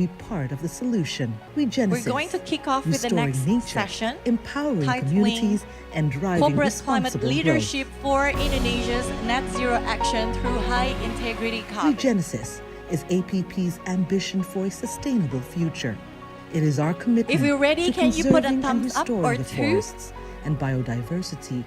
be part of the solution. Regenesis, We're going to kick off with the restoring next nature, session, empowering titling communities, and driving Corporate Climate responsible Leadership growth. for Indonesia's Net Zero Action through High Integrity Carbon. Regenesis is APP's ambition for a sustainable future. It is our commitment If you're ready, to can you put a conserving and thumbs up restoring or the two? forests and biodiversity,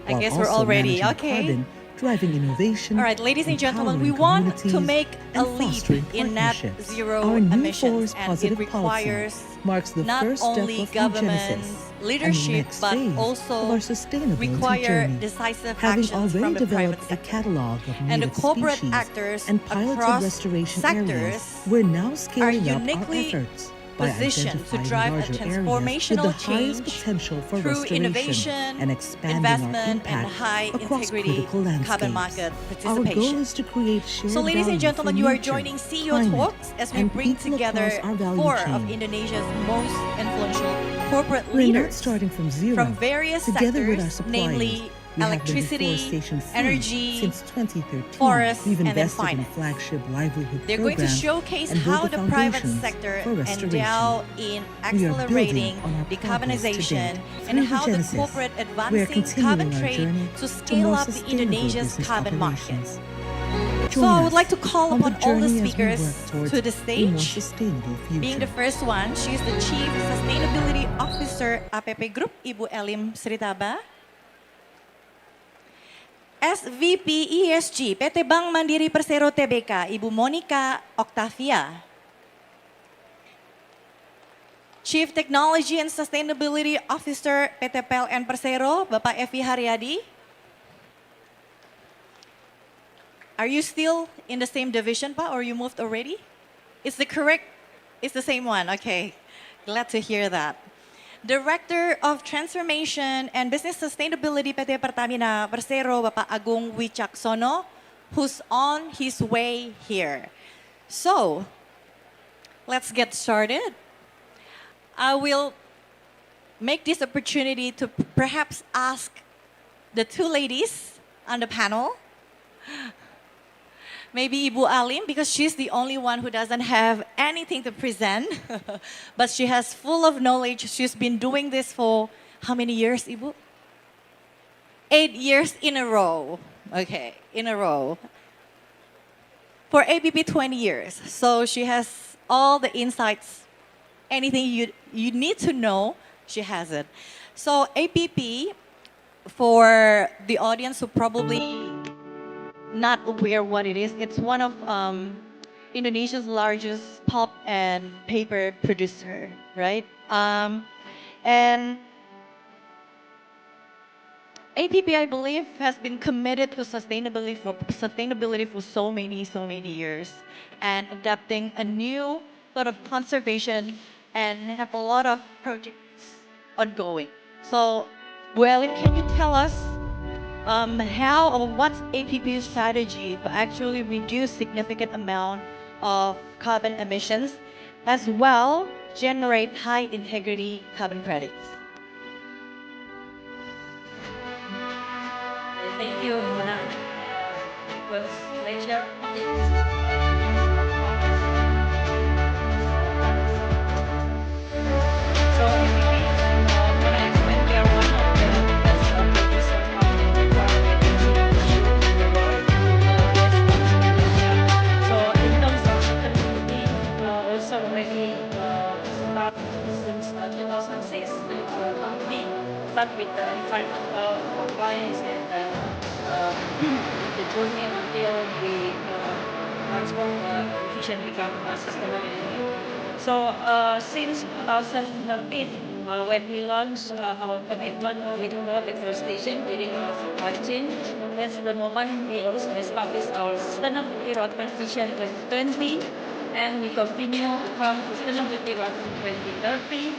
I while guess we're also all ready. managing Okay. carbon, driving innovation. All right, ladies and gentlemen, we empowering want to communities, make a and leap fostering in net partnerships. zero Our new emissions, forest and it positive requires policy marks the not first step only of government Regenesis and the leadership, next but phase of also our sustainability require journey. decisive Having actions already from the private developed a sector. catalog of And the native corporate species actors and piloted across restoration sectors areas, we're now are scaling up our uniquely efforts by positioned to identifying drive a larger areas with transformational the highest change potential for through restoration innovation, and expanding investment, our and impact high across integrity critical landscapes. carbon market Our goal participation. is to create shared So, ladies and value gentlemen, for you are nature, joining CEO climate, Talks as we and bring people together across our value 4 chain. of Indonesia's most influential corporate We're not leaders starting from zero. from various Together with our sectors, suppliers, namely we have been electricity, deforestation-free energy, since 2013. forests, We've and then invested in finance. flagship livelihood They're going to programs showcase and build how the private foundations sector for restoration. endow in We are accelerating building on our progress to decarbonization date. and Through how the Regenesis, corporate we are advancing continuing carbon our trade journey to to scale more up the sustainable Indonesia's business carbon market. operations. So I would like to call on the upon all the journey as we speakers work towards to the a more stage. sustainable future. Being the first one, she is the Chief Sustainability Officer APP Group, Ibu Elim Sritaba. SVP ESG PT Bank Mandiri Persero Tbk, Ibu Monica Octavia. Chief Technology and Sustainability Officer PT PLN Persero, Bapak Evi Haryadi. Are you still in the same division, Pak, or you moved already? It's the same one, okay. Glad to hear that. Director of Transformation and Business Sustainability PT Pertamina Persero, Bapak Agung Wicaksono, who's on his way here. So, let's get started. I will make this opportunity to perhaps ask the two ladies on the panel. Maybe Ibu Alim, because she's the only one who doesn't have anything to present, but she has full of knowledge. She's been doing this for how many years, Ibu? 8 years in a row. Okay, in a row. For APP, 20 years. So she has all the insights. Anything you need to know, she has it. So APP, for the audience who probably not aware what it is, it's one of Indonesia's largest pulp and paper producer, right? And APP, I believe, has been committed to sustainability for so many years, and adapting a new sort of conservation and have a lot of projects ongoing. So, well, can you tell us how or what's APP's strategy to actually reduce significant amount of carbon emissions, as well generate high integrity carbon credits? Thank you, Mona. It was a pleasure. So, Mona explained we are one of the best producer of environmental issue in the world. Yes, Indonesia. So, in terms of sustainability, also already start since 2006 with our company. Start with the environmental compliance and the journey until we transform efficient become sustainability. So since 2013, when we launched our commitment with deforestation within our supply chain, that's the moment we also established our sustainability roadmap vision 2020, and we continue from sustainability roadmap 2030.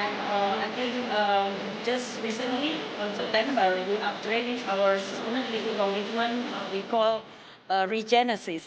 And I think just recently, on September, we upgraded our sustainability commitment we call Regenesis.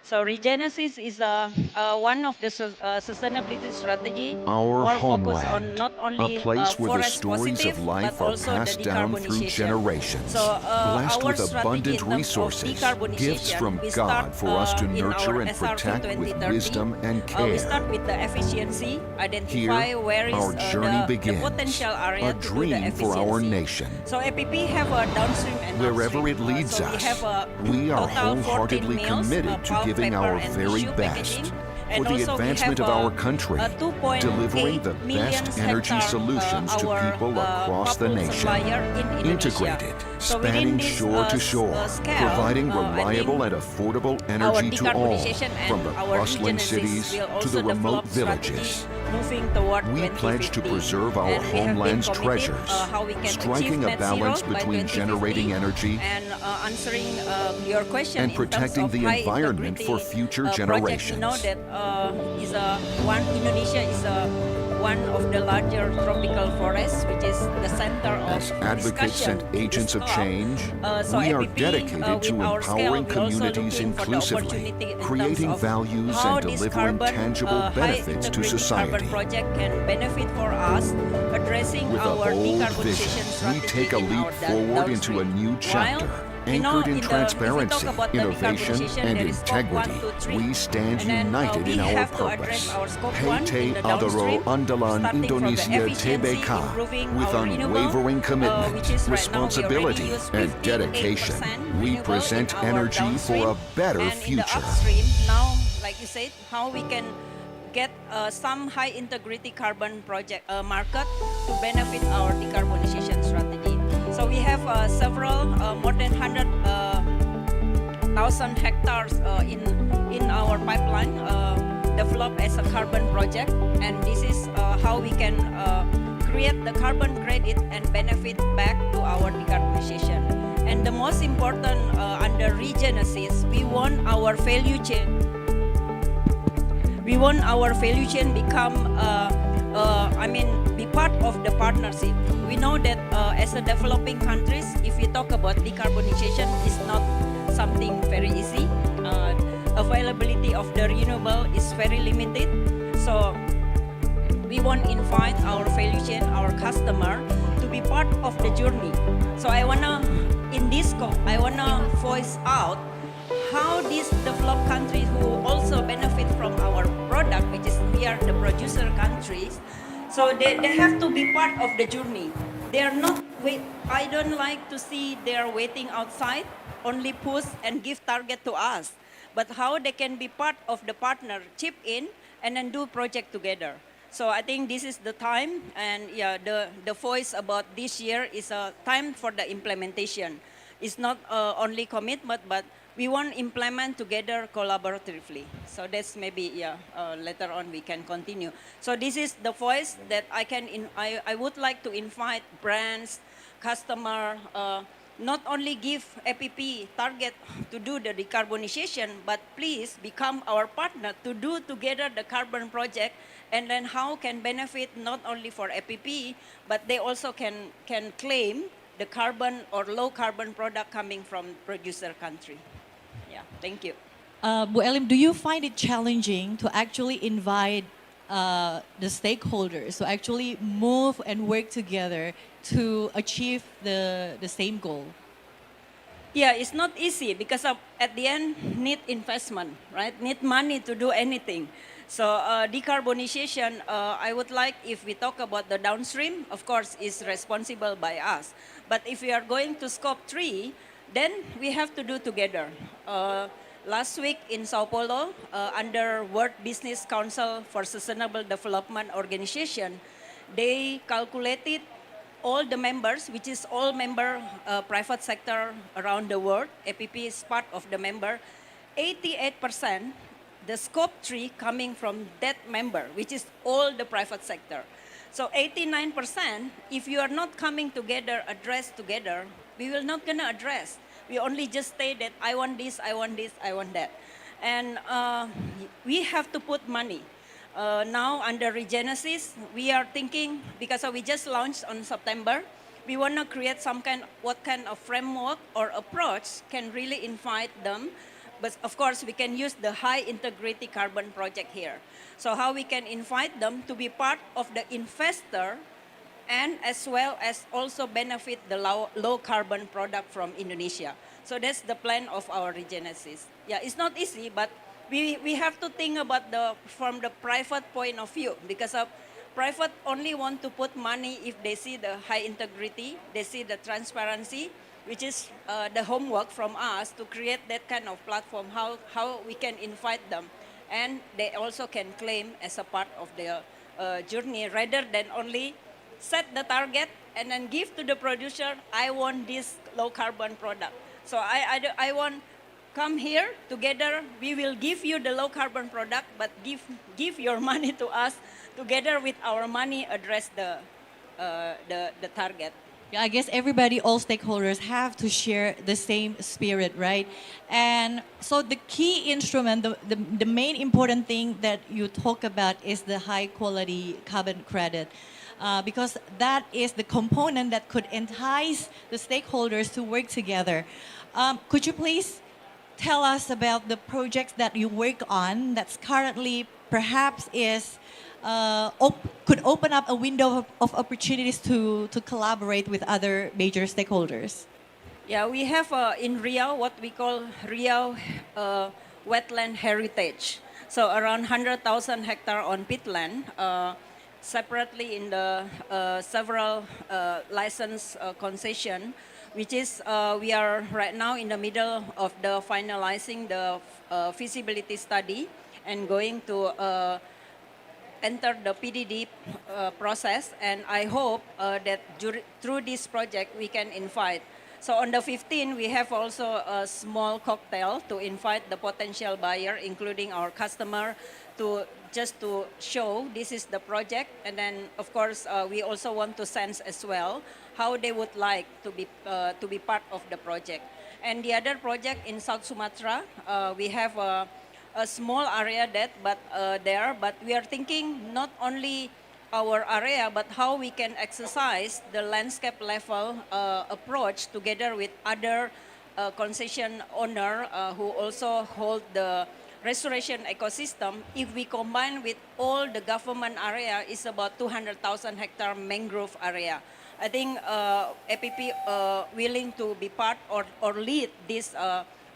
So regenesis is one of the sustainability strategy, Our more focused on homeland, not a only place where the forest stories positive, of but life are also the passed down through decarbonization. generations. So Blessed our with strategy abundant in terms of resources, gifts decarbonization, from we start God for us to in nurture our and SRV protect with 2030. wisdom and We care. start with the efficiency, identify Here, where is our journey the begins, potential area a to do the dream for our efficiency. nation. So APP have a downstream and Wherever upstream. it leads So we us, have a we are total 14 wholeheartedly mills, committed to pulp, giving paper, our and very tissue best packaging. for And the also we advancement have of our country, a 2.8 delivering the million best energy hectare, solutions to our, people across the pulp nation. supplier in Indonesia. Integrated, So within spanning this shore to shore, scale, providing I reliable think and affordable our energy to all, decarbonization from and the our bustling regenesis cities will to also the remote develop strategy villages. moving toward We 2050. pledge to preserve our And we have been homeland's committed, treasures, how we can striking achieve a net balance zero by between 2050, generating energy and answering your question and in terms protecting of the high environment integrity for future project. We know generations. that Indonesia is one of the larger tropical forests, which is the center of As advocates discussion and in agents this of COP. change, So we are APP, dedicated to with our scale, empowering we also communities looking for the inclusively, opportunity in terms creating of values how and this delivering carbon, tangible high benefits to integrity society. carbon project can benefit for us, addressing With a our bold decarbonization vision, we strategy take a in leap our forward into a downstream. new chapter. While we know Anchored in if we transparency, talk about the innovation, decarbonization, and there is scope 1, integrity, 2, 3. we stand And then united we in our have to address purpose. our scope 1 in PT the Adaro downstream, Andalan starting from the Indonesia efficiency, TBK, improving with our renewable, unwavering commitment, which is right now we already responsibility, use and 58% dedication. We renewable present in our energy downstream. for a better And in the future. upstream, now, like you said, how we can get some high integrity carbon project market to benefit our decarbonization strategy. So we have several, more than 100,000 hectares in our pipeline developed as a carbon project, and this is how we can create the carbon credit and benefit back to our decarbonization. And the most important under regenesis, we want our value chain. We want our value chain become, be part of the partnership. We know that as a developing countries, if we talk about decarbonization, is not something very easy. Availability of the renewable is very limited. So we want to invite our value chain, our customer, to be part of the journey. So in this scope, I wanna voice out how these developed countries who also benefit from our product, which is we are the producer countries, so they have to be part of the journey. They are not wait. I don't like to see they are waiting outside, only push and give target to us. But how they can be part of the partner, chip in, and then do project together. So I think this is the time, and yeah, the voice about this year is a time for the implementation. It's not only commitment, but we want to implement together collaboratively. So that's maybe, later on we can continue. So this is the voice that I would like to invite brands, customer, not only give APP target to do the decarbonization, but please become our partner to do together the carbon project, and then how can benefit not only for APP, but they also can claim the carbon or low carbon product coming from producer country. Yeah, thank you. Bu Elim, do you find it challenging to actually invite the stakeholders to actually move and work together to achieve the same goal? Yeah, it's not easy because at the end need investment, right? Need money to do anything. So decarbonization, I would like, if we talk about the downstream, of course, is responsible by us. But if we are going to scope 3, then we have to do together. Last week in Sao Paulo, under World Business Council for Sustainable Development Organization, they calculated all the members, which is all member private sector around the world. APP is part of the member. 88%, the scope 3 coming from that member, which is all the private sector. So 89%, if you are not coming together, address together, we will not gonna address. We only just say that I want this, I want this, I want that. And we have to put money. Now under Regenesis, we are thinking, because we just launched on September, we want to create what kind of framework or approach can really invite them but of course, we can use the high integrity carbon project here. So how we can invite them to be part of the investor and as well as also benefit the low carbon product from Indonesia. So that's the plan of our Regenesis. Yeah, it's not easy, but we have to think about from the private point of view, because of private only want to put money if they see the high integrity, they see the transparency, which is the homework from us to create that kind of platform, how we can invite them. And they also can claim as a part of their journey rather than only set the target and then give to the producer, I want this low carbon product. So I want, come here together, we will give you the low carbon product, but give your money to us, together with our money address the target. Yeah, I guess everybody, all stakeholders have to share the same spirit, right? And so the key instrument, the main important thing that you talk about is the high quality carbon credit. Because that is the component that could entice the stakeholders to work together. Could you please tell us about the projects that you work on that's currently perhaps is could open up a window of opportunities to collaborate with other major stakeholders? Yeah, we have in Riau what we call Riau wetland heritage. So around 100,000 hectare on peatland, separately in the several license concession, which is we are right now in the middle of the finalizing the feasibility study and going to enter the PDD process, and I hope that through this project we can invite. So on the 15th, we have also a small cocktail to invite the potential buyer, including our customer, to just to show this is the project. And then, of course, we also want to sense as well how they would like to be part of the project. And the other project in South Sumatra, we have a small area but we are thinking not only our area, but how we can exercise the landscape level approach together with other concession owner who also hold the restoration ecosystem. If we combine with all the government area, is about 200,000 hectare mangrove area. I think APP willing to be part or lead this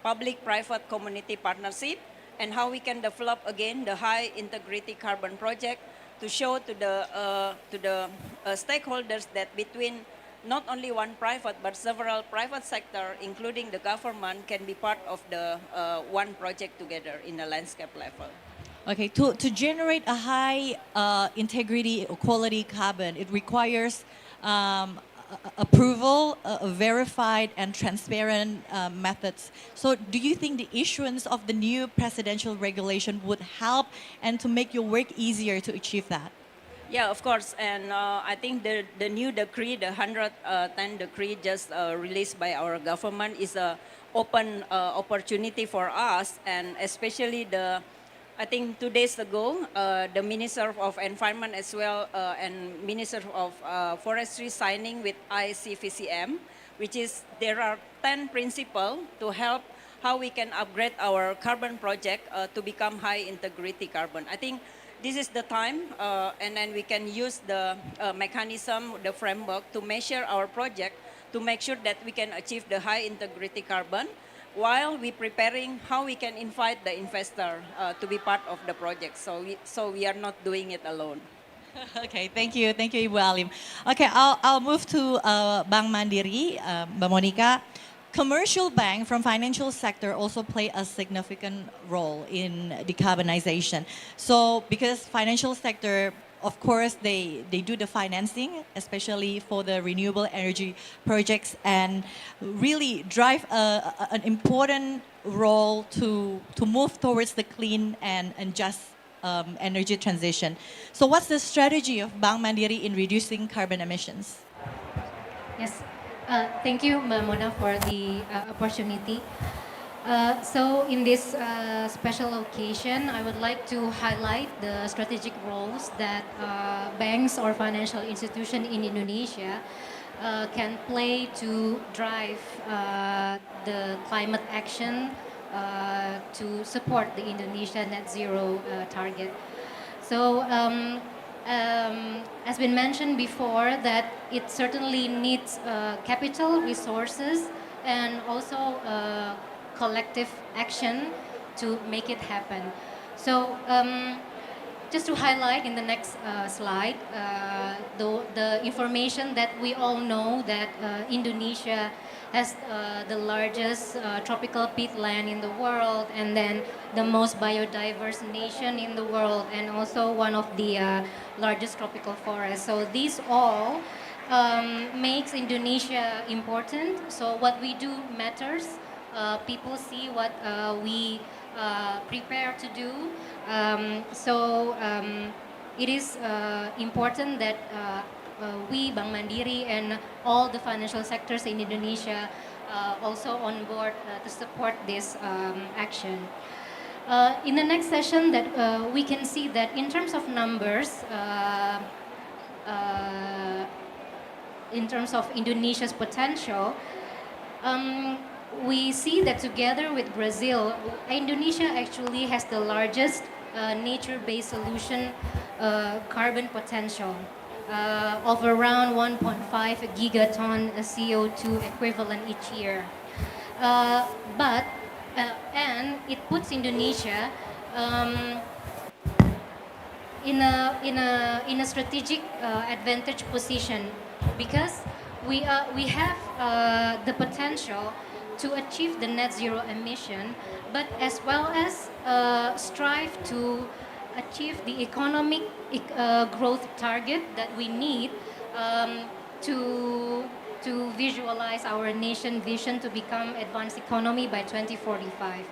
public-private community partnership, and how we can develop again the high integrity carbon project to show to the stakeholders that between not only one private but several private sector, including the government, can be part of the one project together in the landscape level. Okay, to generate a high integrity or quality carbon, it requires approval, verified and transparent methods. So do you think the issuance of the new presidential regulation would help and to make your work easier to achieve that? Yeah, of course. And I think the new decree, the 110 decree just released by our government, is a open opportunity for us, and especially I think 2 days ago, the Minister of Environment as well and Minister of Forestry signing with ICVCM, which is there are 10 principles to help how we can upgrade our carbon project to become high integrity carbon. I think this is the time, and then we can use the mechanism, the framework to measure our project to make sure that we can achieve the high integrity carbon, while we preparing how we can invite the investor to be part of the project. So we are not doing it alone. Okay, thank you, Ibu Alim. Okay, I'll move to Bank Mandiri, Mbak Monica. Commercial bank from financial sector also play a significant role in decarbonization. So because financial sector, of course, they do the financing, especially for the renewable energy projects, and really drive an important role to move towards the clean and just energy transition. So what's the strategy of Bank Mandiri in reducing carbon emissions? Yes, thank you, Mona, for the opportunity. So in this special occasion, I would like to highlight the strategic roles that banks or financial institutions in Indonesia can play to drive the climate action to support the Indonesia net zero target. So, as been mentioned before, that it certainly needs capital, resources, and also collective action to make it happen. So, just to highlight in the next slide, the information that we all know that Indonesia has the largest tropical peatland in the world, and then the most biodiverse nation in the world, and also one of the largest tropical forests. So these all makes Indonesia important. So what we do matters. People see what we prepare to do. It is important that we, Bank Mandiri, and all the financial sectors in Indonesia also on board to support this action. In the next session, that we can see that in terms of numbers, in terms of Indonesia's potential, we see that together with Brazil, Indonesia actually has the largest nature-based solution carbon potential of around 1.5 gigaton CO2 equivalent each year. And it puts Indonesia in a strategic advantage position, because we have the potential to achieve the net zero emission, but as well as strive to achieve the economic growth target that we need to visualize our nation vision to become advanced economy by 2045.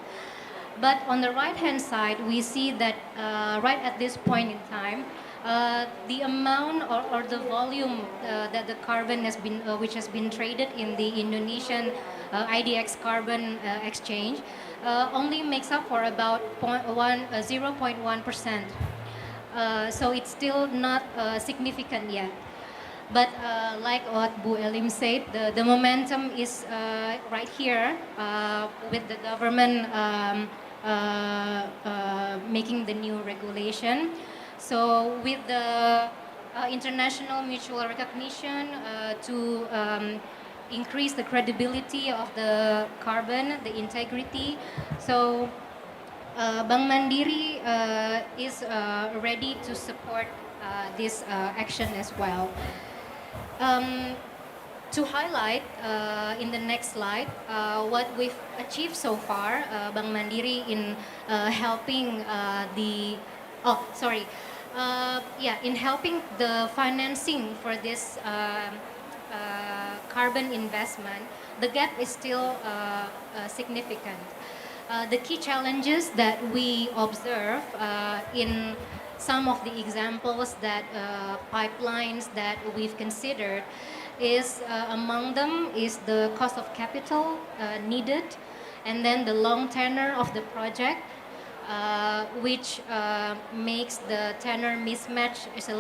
But on the right-hand side, we see that right at this point in time, the amount or the volume that the carbon has been, which has been traded in the Indonesian IDX carbon exchange, only makes up for about 0.1%. So it's still not significant yet. But like what Bu Elim said, the momentum is right here with the government making the new regulation. So with the international mutual recognition to increase the credibility of the carbon, the integrity. So Bank Mandiri is ready to support this action as well. To highlight in the next slide what we've achieved so far, Bank Mandiri in helping in helping the financing for this carbon investment, the gap is still significant. The key challenges that we observe in some of the examples that pipelines that we've considered is among them is the cost of capital needed, and then the long tenure of the project, which makes the tenure mismatch is a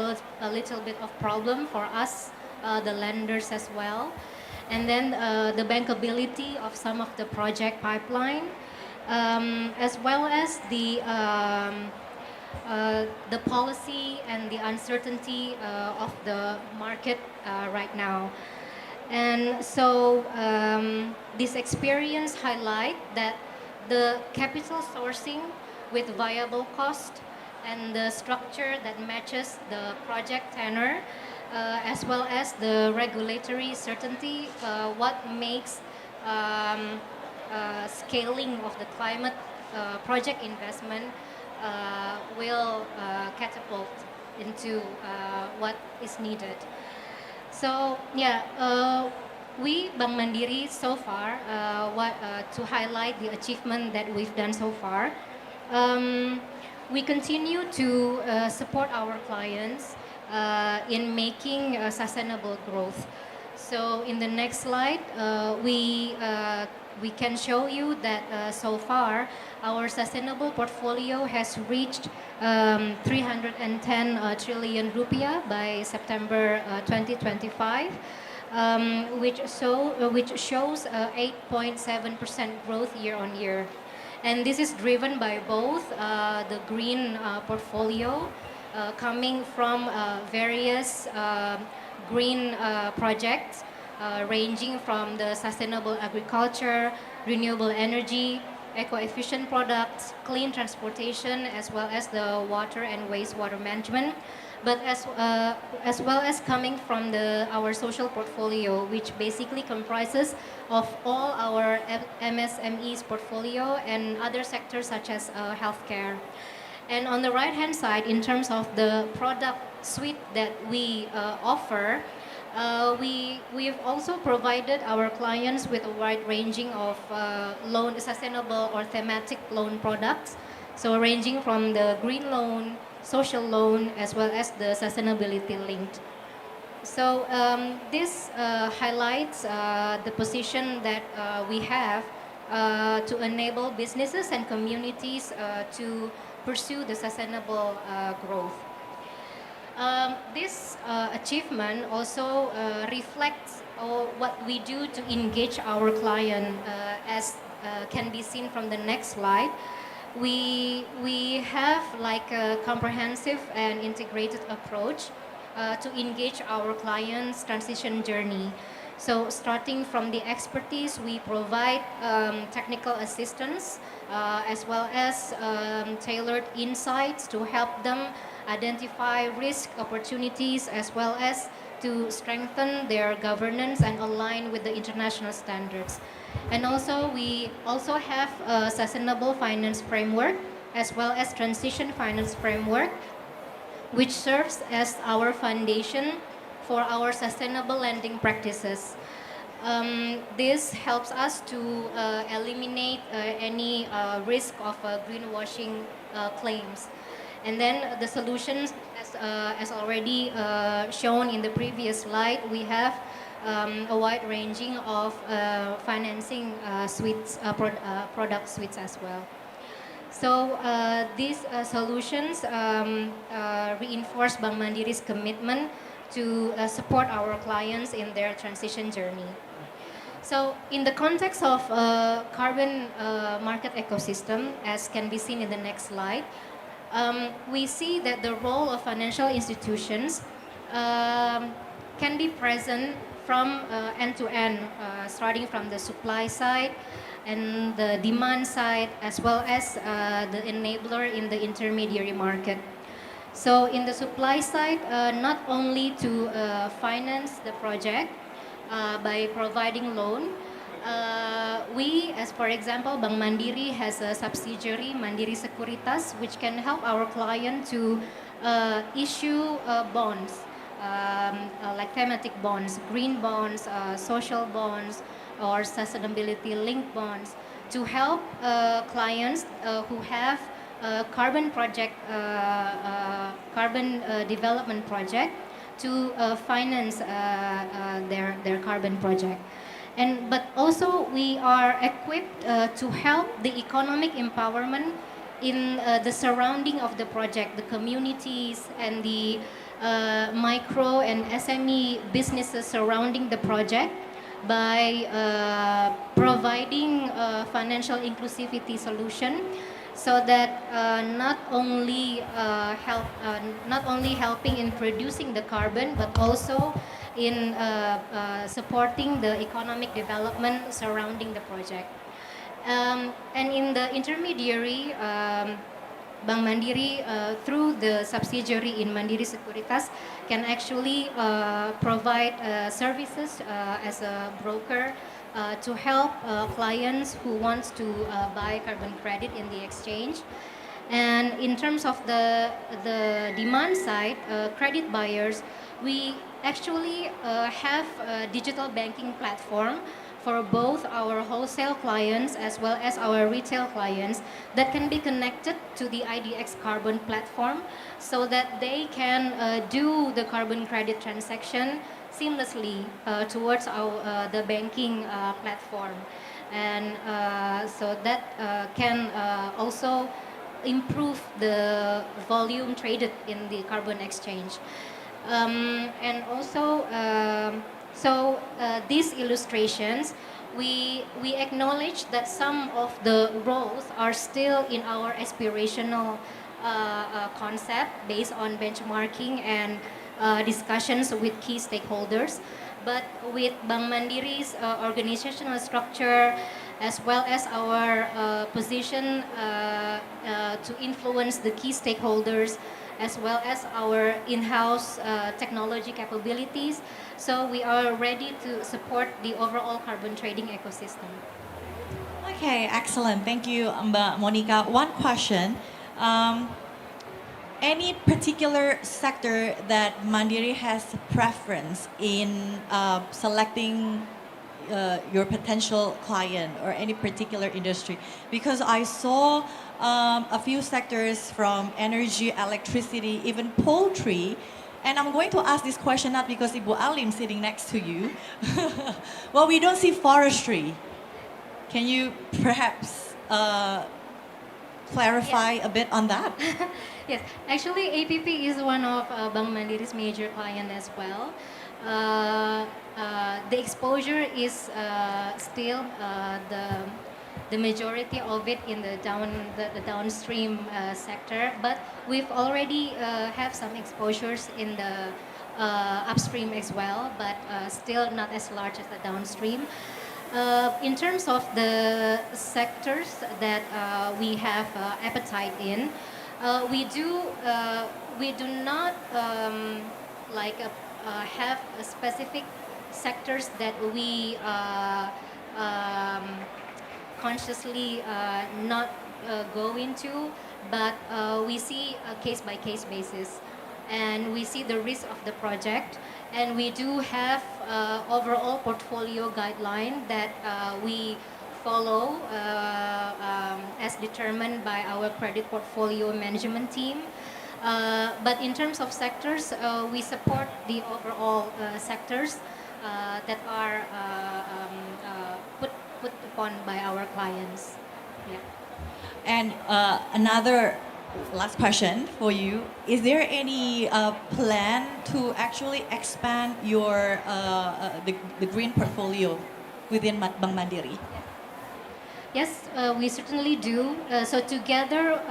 little bit of problem for us, the lenders as well. And then the bankability of some of the project pipeline, as well as the policy and the uncertainty of the market right now. And so this experience highlight that the capital sourcing with viable cost and the structure that matches the project tenor, as well as the regulatory certainty, what makes scaling of the climate project investment will catapult into what is needed. So we Bank Mandiri so far, to highlight the achievement that we've done so far, we continue to support our clients in making sustainable growth. So in the next slide, we can show you that so far our sustainable portfolio has reached 310 trillion rupiah by September 2025, which shows 8.7% growth year on year. And this is driven by both the green portfolio coming from various green projects ranging from the sustainable agriculture, renewable energy, eco-efficient products, clean transportation, as well as the water and wastewater management, but as well as coming from our social portfolio, which basically comprises of all our MSMEs portfolio and other sectors such as healthcare. And on the right-hand side, in terms of the product suite that we offer, we've also provided our clients with a wide ranging of sustainable or thematic loan products. So ranging from the green loan, social loan, as well as the sustainability linked. So this highlights the position that we have to enable businesses and communities to pursue the sustainable growth. This achievement also reflects what we do to engage our client, as can be seen from the next slide. We have like a comprehensive and integrated approach to engage our clients' transition journey. So starting from the expertise, we provide technical assistance as well as tailored insights to help them identify risk opportunities as well as to strengthen their governance and align with the international standards. And also we also have a sustainable finance framework as well as transition finance framework, which serves as our foundation for our sustainable lending practices. This helps us to eliminate any risk of greenwashing claims. And then the solutions, as already shown in the previous slide, we have a wide ranging of financing suites, product suites as well. So these solutions reinforce Bank Mandiri's commitment to support our clients in their transition journey. So in the context of carbon market ecosystem, as can be seen in the next slide, we see that the role of financial institutions can be present from end to end, starting from the supply side and the demand side, as well as the enabler in the intermediary market. So in the supply side, not only to finance the project by providing loan, we, as for example, Bank Mandiri has a subsidiary, Mandiri Sekuritas, which can help our client to issue bonds, like thematic bonds, green bonds, social bonds, or sustainability-linked bonds, to help clients who have carbon project, carbon development project, to finance their carbon project. But also we are equipped to help the economic empowerment in the surrounding of the project, the communities and the micro and SME businesses surrounding the project, by providing financial inclusivity solution, so that not only helping in producing the carbon, but also in supporting the economic development surrounding the project. And in the intermediary, Bank Mandiri, through the subsidiary in Mandiri Sekuritas, can actually provide services as a broker to help clients who wants to buy carbon credit in the exchange. And in terms of the demand side, credit buyers, we actually have a digital banking platform for both our wholesale clients as well as our retail clients that can be connected to the IDX Carbon platform, so that they can do the carbon credit transaction seamlessly towards the banking platform. And so that can also improve the volume traded in the carbon exchange. And also, these illustrations we acknowledge that some of the roles are still in our aspirational concept based on benchmarking and discussions with key stakeholders. But with Bank Mandiri's organizational structure, as well as our position to influence the key stakeholders, as well as our in-house technology capabilities, so we are ready to support the overall carbon trading ecosystem. Okay, excellent. Thank you, Mbak Monica. One question. Um, any particular sector that Mandiri has preference in selecting your potential client or any particular industry? Because I saw a few sectors from energy, electricity, even poultry. And I'm going to ask this question not because Ibu Alim sitting next to you. Well, we don't see forestry. Can you perhaps clarify a bit on that? Yes, actually, APP is one of Bank Mandiri's major client as well. The exposure is still the majority of it in the downstream sector, but we've already have some exposures in the upstream as well, but still not as large as the downstream. In terms of the sectors that we have appetite in, we do not have a specific sectors that we consciously not go into, but we see a case by case basis, and we see the risk of the project, and we do have overall portfolio guideline that we follow as determined by our credit portfolio management team. But in terms of sectors, we support the overall sectors that are put upon by our clients. Yeah. And another last question for you. Is there any plan to actually expand your the green portfolio within Bank Mandiri? Yes, we certainly do. So together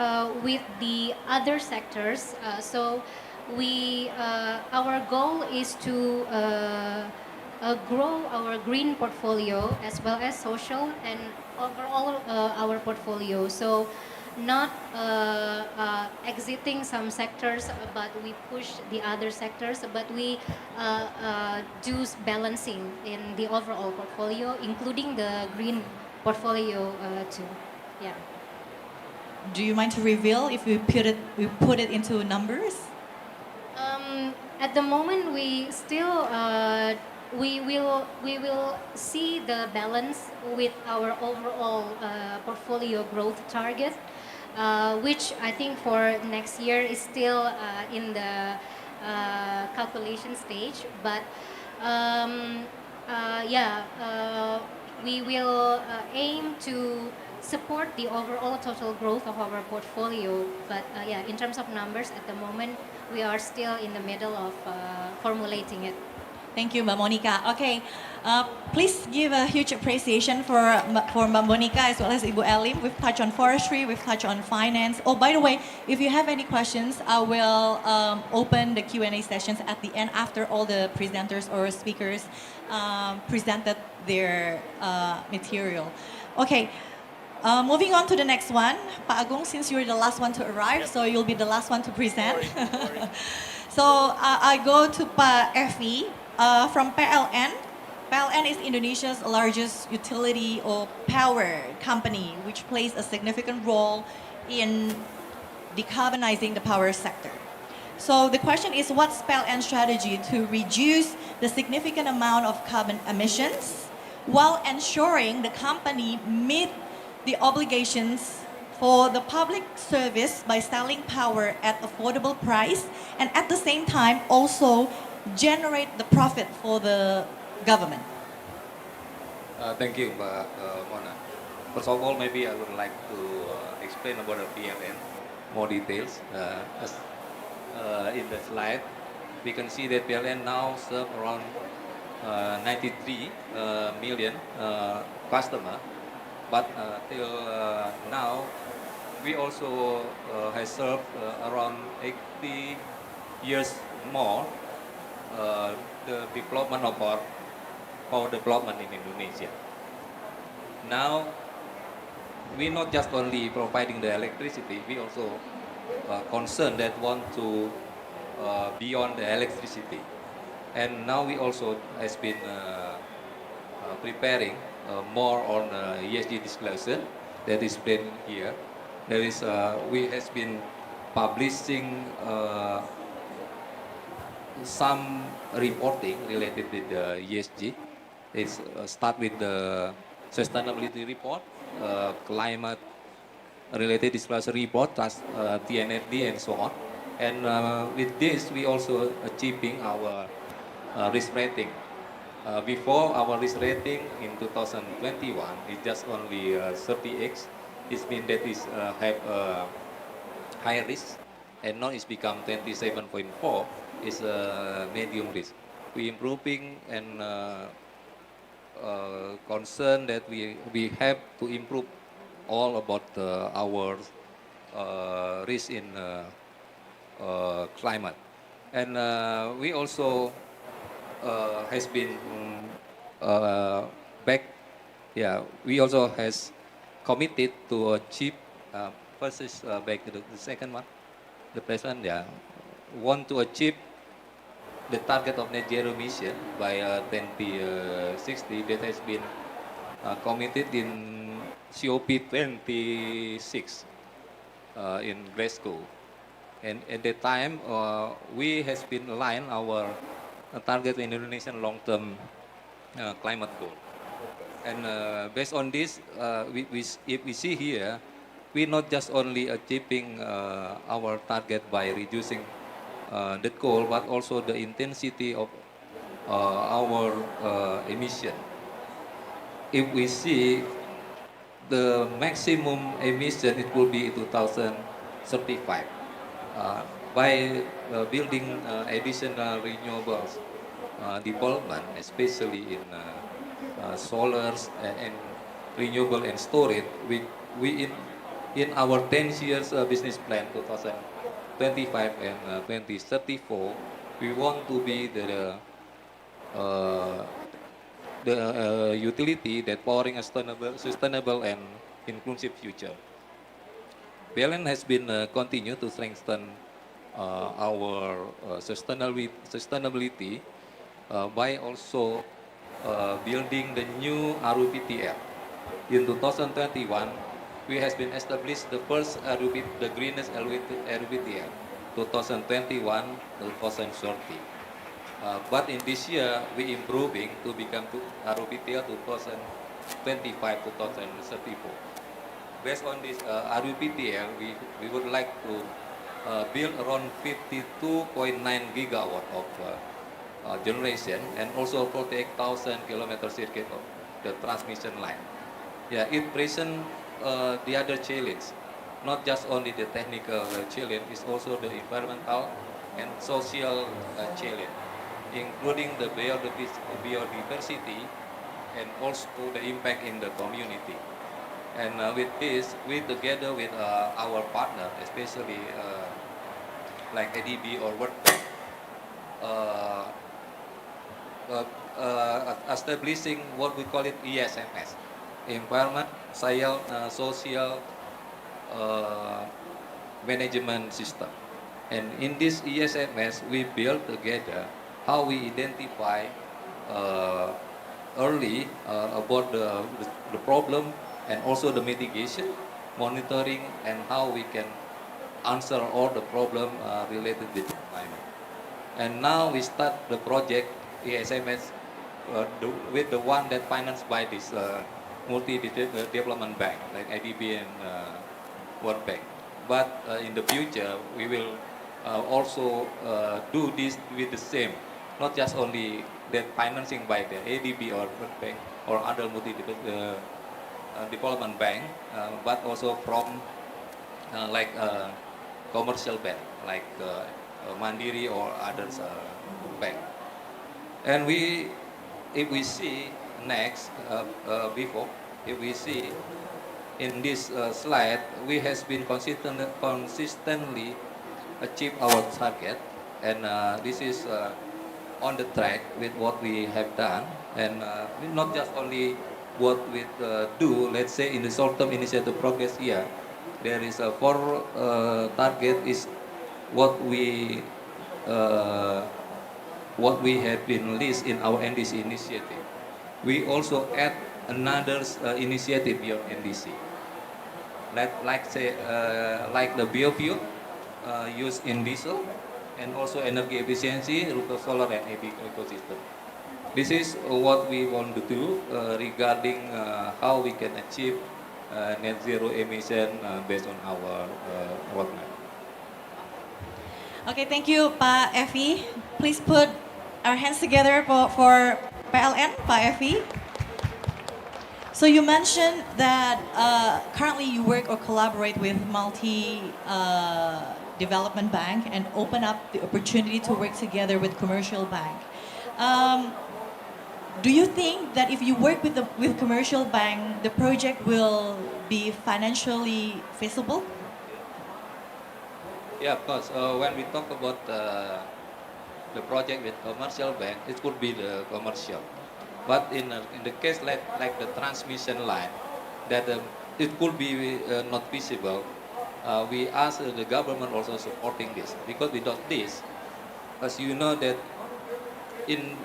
with the other sectors, our goal is to grow our green portfolio as well as social and overall our portfolio. So not exiting some sectors, but we push the other sectors, but we do balancing in the overall portfolio, including the green portfolio too. Yeah. Do you mind to reveal if we put it into numbers? At the moment, we still we will see the balance with our overall portfolio growth target, which I think for next year is still in the calculation stage. But yeah, we will aim to support the overall total growth of our portfolio. But yeah, in terms of numbers, at the moment, we are still in the middle of formulating it. Thank you, Mbak Monica. Okay, please give a huge appreciation for Mbak Monica as well as Ibu Elim. We've touched on forestry, we've touched on finance. Oh, by the way, if you have any questions, I will open the Q&A sessions at the end after all the presenters or speakers presented their material. Okay, moving on to the next one. Pak Agung, since you're the last one to arrive, so you'll be the last one to present. So I go to Pak Evi. From PLN. PLN is Indonesia's largest utility or power company, which plays a significant role in decarbonizing the power sector. So the question is, what's PLN's strategy to reduce the significant amount of carbon emissions while ensuring the company meet the obligations for the public service by selling power at affordable price, and at the same time also generate the profit for the government? Thank you, Mona. First of all, maybe I would like to explain about the PLN more details. As in the slide, we can see that PLN now serve around 93 million customer, but till now we also have served around 80 years more the development of our power development in Indonesia. Now we not just only providing the electricity, we also concerned that want to beyond the electricity. And now we also has been preparing more on ESG disclosure that is plain here. There is we has been publishing some reporting related with the ESG. It's start with the sustainability report, climate related disclosure report, as TNFD and so on. And with this, we also achieving our risk rating. Before our risk rating in 2021 is just only 30x. It means that is have high risk, and now it's become 27.4 is medium risk. We improving and concern that we have to improve all about our risk in climate, and we also has been back. Yeah, we also has committed to achieve. First is back to the second one. The president, yeah, want to achieve the target of net zero emission by 2060 that has been committed in COP26 in Glasgow. And at that time, we has been aligned our target in Indonesian long-term climate goal. And based on this, if we see here, we not just only achieving our target by reducing the coal, but also the intensity of our emission. If we see the maximum emission, it will be 2035. By building additional renewables development, especially in solars and renewable and storage, we in our 10 years business plan 2025 and 2034, we want to be the utility that powering a sustainable and inclusive future. PLN has been continue to strengthen our sustainability by also building the new RUPTL. In 2021, we has been established the first the greenest RUPTL, 2021-2030. But in this year, we improving to become RUPTL 2025-2034. Based on this RUPTL, we would like to build around 52.9 gigawatt of generation, and also 48,000 kilometer circuit of the transmission line. Yeah, it present the other challenge, not just only the technical challenge, it's also the environmental and social challenge, including the biodiversity and also the impact in the community. And with this, we together with our partner, especially like ADB or World Bank, establishing what we call it ESMS, Environment, Social Management System. And in this ESMS, we build together how we identify early about the problem, and also the mitigation, monitoring, and how we can answer all the problem related with climate. And now we start the project ESMS with the one that financed by this multi-development bank like IDB and World Bank. But in the future, we will also do this with the same, not just only that financing by the ADB or World Bank or other development bank, but also from like commercial bank like Mandiri or others bank. And we if we see next, before, if we see in this slide, we has been consistently achieve our target, and this is on the track with what we have done, and not just only what we do. Let's say in the short-term initiative progress here, there is a four target is what we uh, what we have been list in our NDC initiative. We also add another initiative beyond NDC, like say like the biofuel used in diesel, and also energy efficiency, rooftop solar and ecosystem. This is what we want to do regarding how we can achieve net zero emission based on our roadmap. Okay, thank you, Pak Effie. Please put our hands together for PLN, Pak Effie. So you mentioned that currently you work or collaborate with development bank and open up the opportunity to work together with commercial bank. Do you think that if you work with commercial bank, the project will be financially feasible? Yeah, of course. When we talk about the project with commercial bank, it could be the commercial. But in the case like the transmission line, that it could be not feasible. We ask the government also supporting this, because without this, as you know that in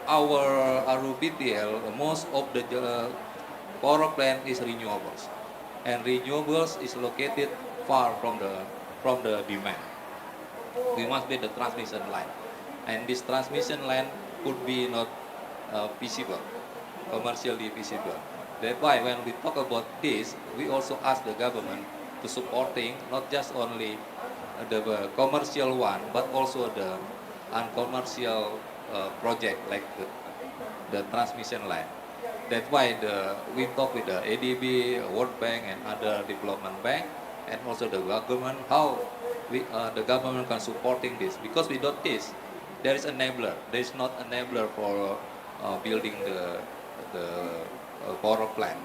our RUBTL, most of the power plant is renewables, and renewables is located far from the demand. We must build the transmission line, and this transmission line could be not feasible, commercially feasible. That's why when we talk about this, we also ask the government to supporting not just only the commercial one, but also the uncommercial project like the transmission line. That's why we talk with the ADB, World Bank, and other development bank, and also the government, how the government can supporting this. Because without this, there is enabler. There is not enabler for building the power plant,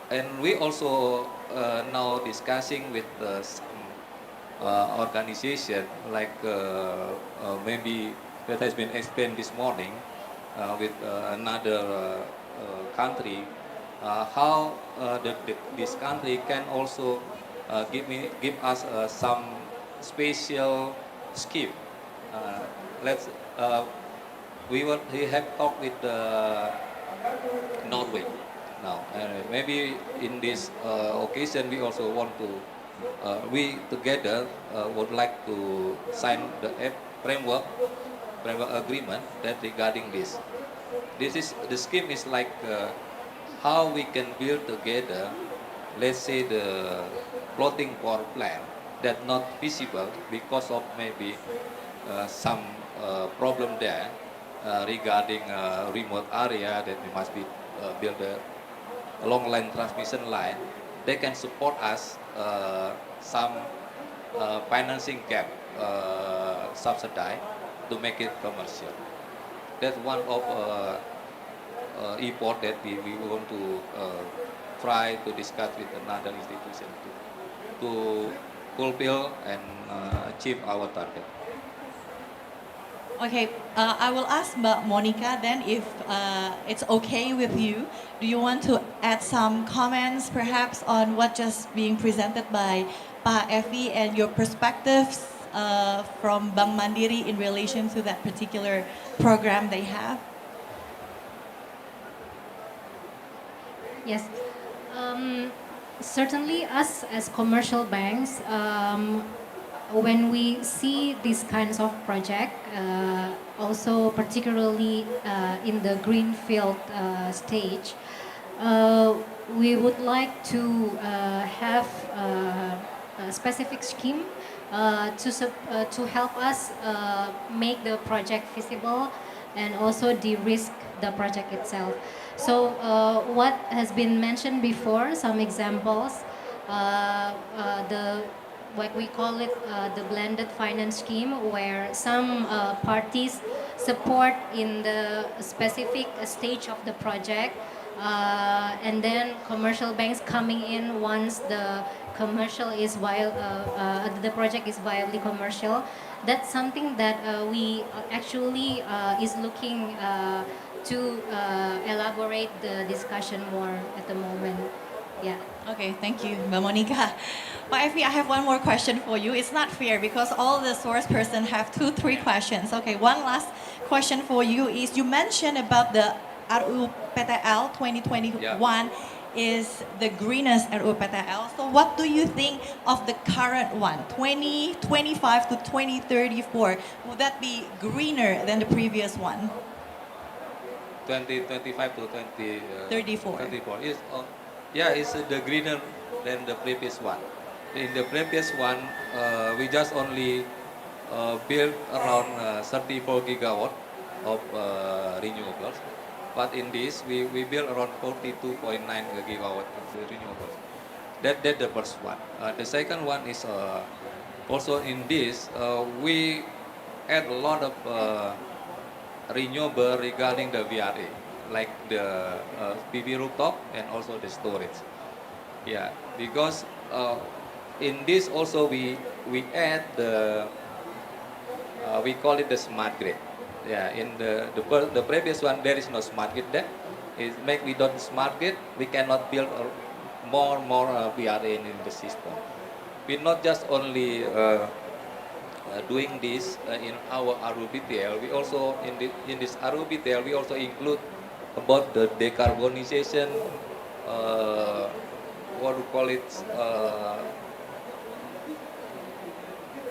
and we also now discussing with some organization like maybe that has been explained this morning with another country, how this country can also give us some special scheme. Let's we have talked with Norway now. Maybe in this occasion we also want to we together would like to sign the framework agreement that regarding this. This is the scheme is like how we can build together. Let's say the floating power plant that not feasible because of maybe some problem there regarding remote area that we must be build a long line transmission line. They can support us some financing gap subsidy to make it commercial. That's one of effort that we want to try to discuss with another institution to fulfill and achieve our target. Okay, I will ask Mbak Monica then if it's okay with you. Do you want to add some comments perhaps on what just being presented by Pak Effie and your perspectives from Bank Mandiri in relation to that particular program they have? Yes. Certainly, us as commercial banks, when we see these kinds of project, also particularly in the greenfield stage, we would like to have a specific scheme to help us make the project feasible and also de-risk the project itself. So what has been mentioned before, some examples, the like we call it the blended finance scheme, where some parties support in the specific stage of the project, and then commercial banks coming in once the the project is viably commercial. That's something that we actually is looking to elaborate the discussion more at the moment. Yeah. Okay, thank you, Mbak Monica. Pak Evi, I have one more question for you. It's not fair because all the source person have 2-3 questions. Okay, one last question for you is you mentioned about the RUU PTL 2021 is the greenest RUU PTL. So what do you think of the current one, 2025 to 2034? Would that be greener than the previous one? 2025 to 34. 34 is it's the greener than the previous one. In the previous one, we just only built around 34 gigawatt of renewables, but in this we built around 42.9 gigawatt of the renewables. That's the first one. The second one is also in this we add a lot of renewable regarding the VRA, like the PV rooftop and also the storage. Yeah, because in this also we add the we call it the smart grid. Yeah, in the previous one there is no smart grid there. It make without smart grid we cannot build more VRA in the system. We not just only doing this in our RUBTL, we also in this RUBTL we also include about the decarbonization, what we call it,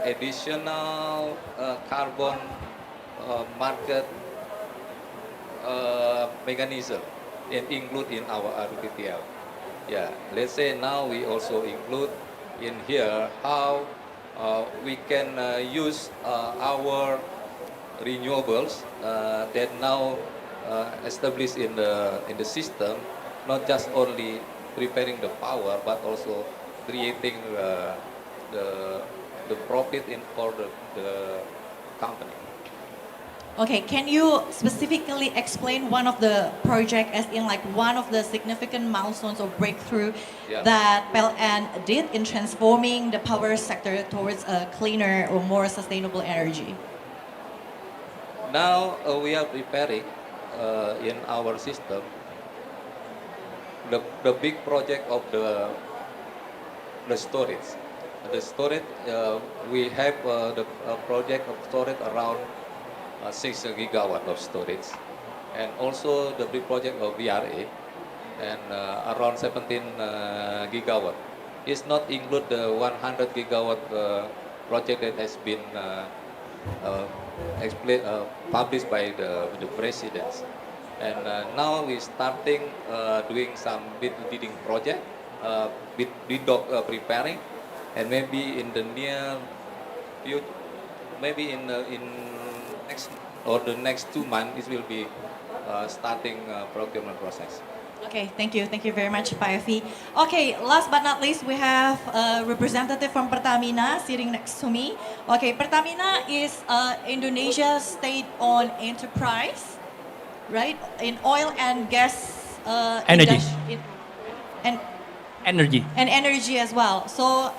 additional carbon market mechanism and include in our RUBTL. Yeah, let's say now we also include in here how we can use our renewables that now established in the system, not just only preparing the power but also creating the profit for the company. Okay, can you specifically explain one of the project as in like one of the significant milestones or breakthrough that PLN did in transforming the power sector towards a cleaner or more sustainable energy? Now we are preparing in our system the big project of the storage. The storage we have the project of storage around 6 gigawatt of storage, and also the big project of VRA and around 17 gigawatt. It's not include the 100 gigawatt project that has been published by the presidents. And now we're starting doing some bidding project, bid doc preparing, and maybe in the near future, maybe in the next 2 months, it will be starting procurement process. Okay, thank you very much, Pak Evi. Okay, last but not least, we have a representative from Pertamina sitting next to me. Okay, Pertamina is Indonesia's state-owned enterprise, right? In oil and gas Energy. and Energy. energy as well. So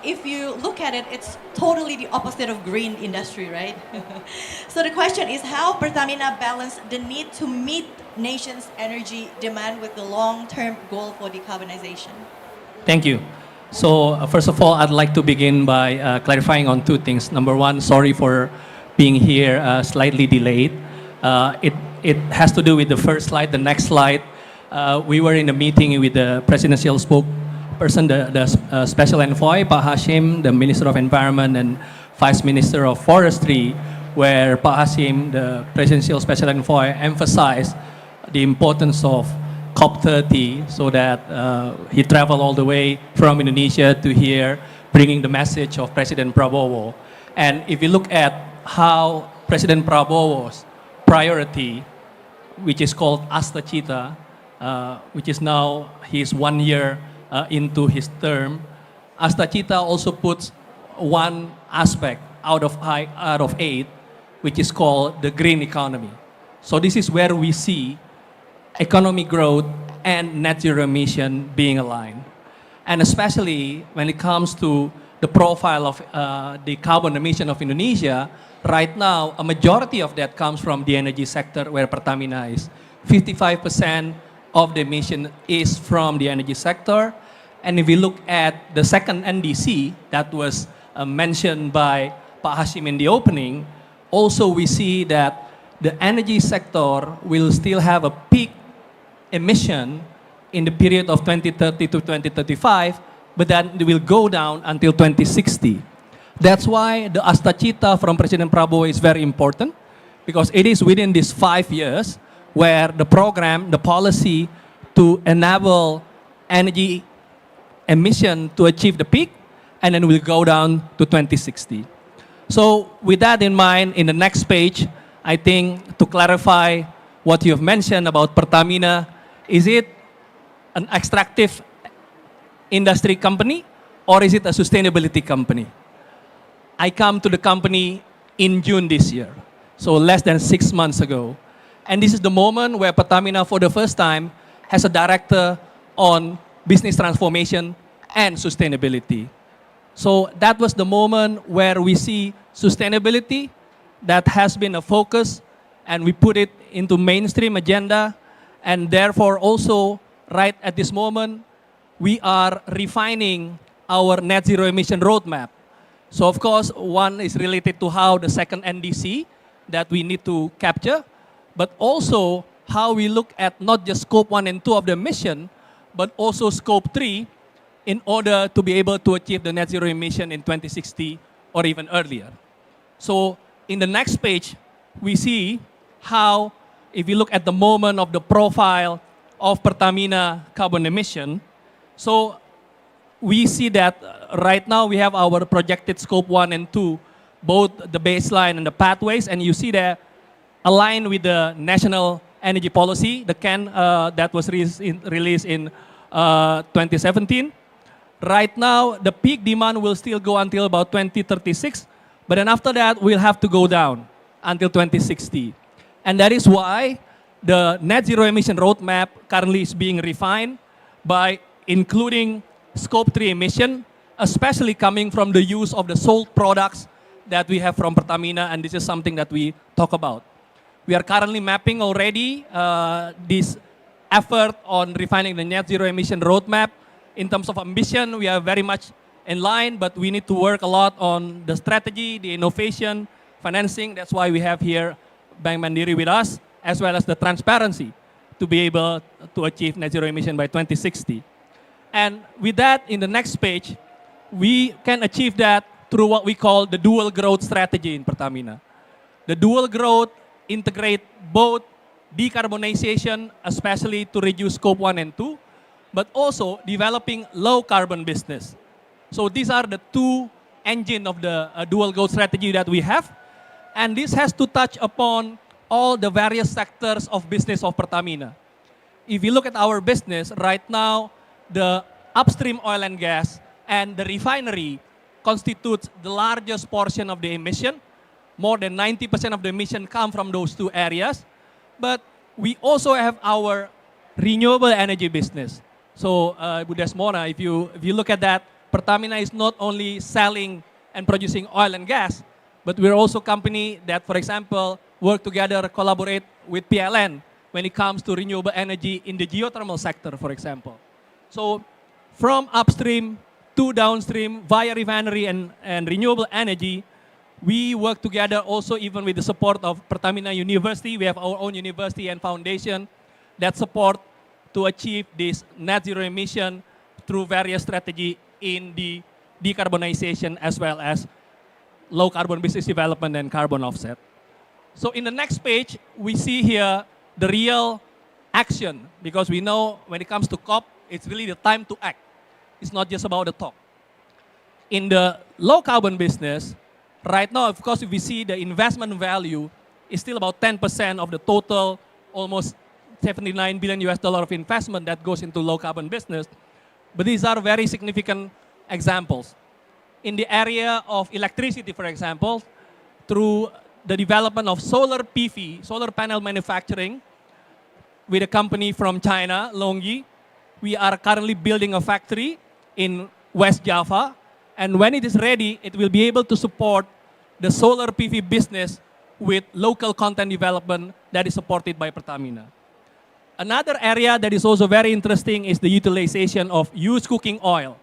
if you look at it, it's totally the opposite of green industry, right? So the question is how Pertamina balance the need to meet nation's energy demand with the long-term goal for decarbonization. Thank you. So first of all, I'd like to begin by clarifying on 2 things. Number 1, sorry for being here slightly delayed. It has to do with the first slide. The next slide, we were in a meeting with the presidential spokesperson, the special envoy, Pak Hashim, the Minister of Environment and Vice Minister of Forestry, where Pak Hashim, the presidential special envoy, emphasized the importance of COP30, so that he traveled all the way from Indonesia to here, bringing the message of President Prabowo. And if you look at how President Prabowo's priority, which is called Asta Cita, which is now he's 1 year into his term, Asta Cita also puts one aspect out of 8, which is called the green economy. So this is where we see economic growth and net zero emission being aligned. And especially when it comes to the profile of the carbon emission of Indonesia, right now, a majority of that comes from the energy sector where Pertamina is. 55% of the emission is from the energy sector. And if we look at the second NDC that was mentioned by Pak Hashim in the opening, also we see that the energy sector will still have a peak emission in the period of 2030 to 2035, but then it will go down until 2060. That's why the Astacita from President Prabowo is very important, because it is within these 5 years where the program, the policy to enable energy emission to achieve the peak, and then we'll go down to 2060. So with that in mind, in the next page, I think to clarify what you have mentioned about Pertamina, is it an extractive industry company or is it a sustainability company? I come to the company in June this year, so less than 6 months ago. And this is the moment where Pertamina for the first time has a director on business transformation and sustainability. So that was the moment where we see sustainability that has been a focus, and we put it into mainstream agenda, and therefore also right at this moment we are refining our net zero emission roadmap. So of course one is related to how the second NDC that we need to capture, but also how we look at not just scope 1 and 2 of the emission, but also scope 3 in order to be able to achieve the net zero emission in 2060 or even earlier. So in the next page, we see how, if you look at the moment of the profile of Pertamina carbon emission, so we see that right now we have our projected scope 1 and 2, both the baseline and the pathways, and you see that aligned with the national energy policy, the CAN that was released in 2017. Right now, the peak demand will still go until about 2036, but then after that, we'll have to go down until 2060. And that is why the net zero emission roadmap currently is being refined by including scope 3 emission, especially coming from the use of the sold products that we have from Pertamina, and this is something that we talk about. We are currently mapping already this effort on refining the net zero emission roadmap. In terms of ambition, we are very much in line, but we need to work a lot on the strategy, the innovation, financing. That's why we have here Bank Mandiri with us, as well as the transparency to be able to achieve net zero emission by 2060. And with that, in the next page, we can achieve that through what we call the dual growth strategy in Pertamina. The dual growth integrate both decarbonization, especially to reduce scope 1 and 2, but also developing low carbon business. So these are the two engines of the dual growth strategy that we have. And this has to touch upon all the various sectors of business of Pertamina. If you look at our business, right now, the upstream oil and gas and the refinery constitutes the largest portion of the emission. More than 90% of the emission come from those two areas. But we also have our renewable energy business. So, Bu Desmona, if you look at that, Pertamina is not only selling and producing oil and gas, but we're also a company that, for example, work together, collaborate with PLN when it comes to renewable energy in the geothermal sector, for example. So, from upstream to downstream via refinery and renewable energy, we work together also even with the support of Pertamina University. We have our own university and foundation that support to achieve this net zero emission through various strategy in the decarbonization as well as low carbon business development and carbon offset. So in the next page, we see here the real action, because we know when it comes to COP, it's really the time to act. It's not just about the talk. In the low carbon business, right now, of course, if we see the investment value is still about 10% of the total, almost $79 billion of investment that goes into low carbon business. But these are very significant examples. in the area of electricity, for example, through the development of solar PV, solar panel manufacturing, with a company from China, Longyi. We are currently building a factory in West Java. And when it is ready, it will be able to support the solar PV business with local content development that is supported by Pertamina. Another area that is also very interesting is the utilization of used cooking oil.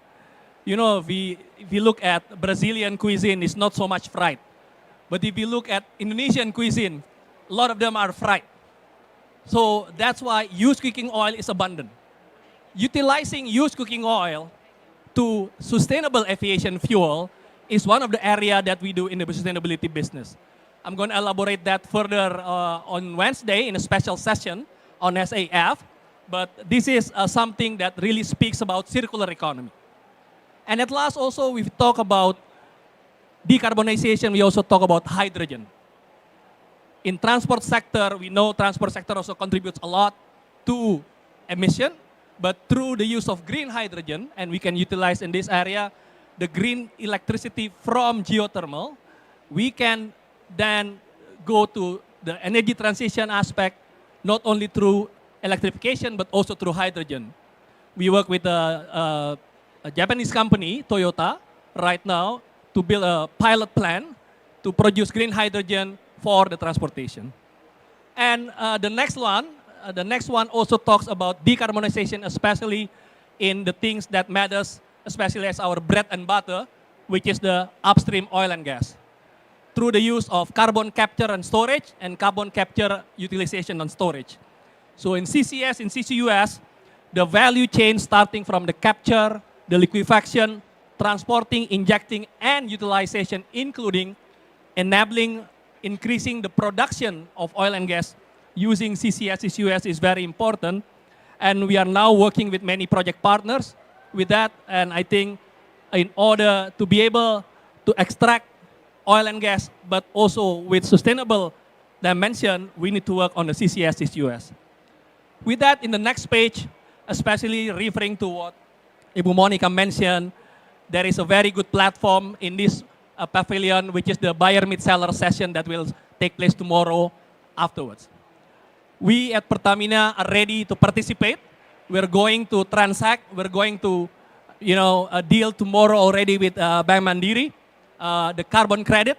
You know, if we look at Brazilian cuisine, it's not so much fried. But if you look at Indonesian cuisine, a lot of them are fried. So that's why used cooking oil is abundant. Utilizing used cooking oil to sustainable aviation fuel is one of the areas that we do in the sustainability business. I'm going to elaborate that further on Wednesday in a special session on SAF, but this is something that really speaks about circular economy. And at last also, we talk about decarbonization, we also talk about hydrogen. In transport sector, we know transport sector also contributes a lot to emission, but through the use of green hydrogen, and we can utilize in this area the green electricity from geothermal, we can then go to the energy transition aspect, not only through electrification, but also through hydrogen. We work with a Japanese company, Toyota, right now, to build a pilot plant to produce green hydrogen for the transportation. And the next one also talks about decarbonization, especially in the things that matters, especially as our bread and butter, which is the upstream oil and gas, through the use of carbon capture and storage and carbon capture utilization and storage. So in CCS, in CCUS, the value chain starting from the capture, the liquefaction, transporting, injecting, and utilization, including enabling increasing the production of oil and gas using CCS, CCUS is very important. And we are now working with many project partners with that. And I think in order to be able to extract oil and gas, but also with sustainable dimension, we need to work on the CCS, CCUS. With that, in the next page, especially referring to what Ibu Monica mentioned, there is a very good platform in this pavilion, which is the buyer meet seller session that will take place tomorrow afterwards. We at Pertamina are ready to participate. We're going to transact. We're going to, deal tomorrow already with Bank Mandiri, the carbon credit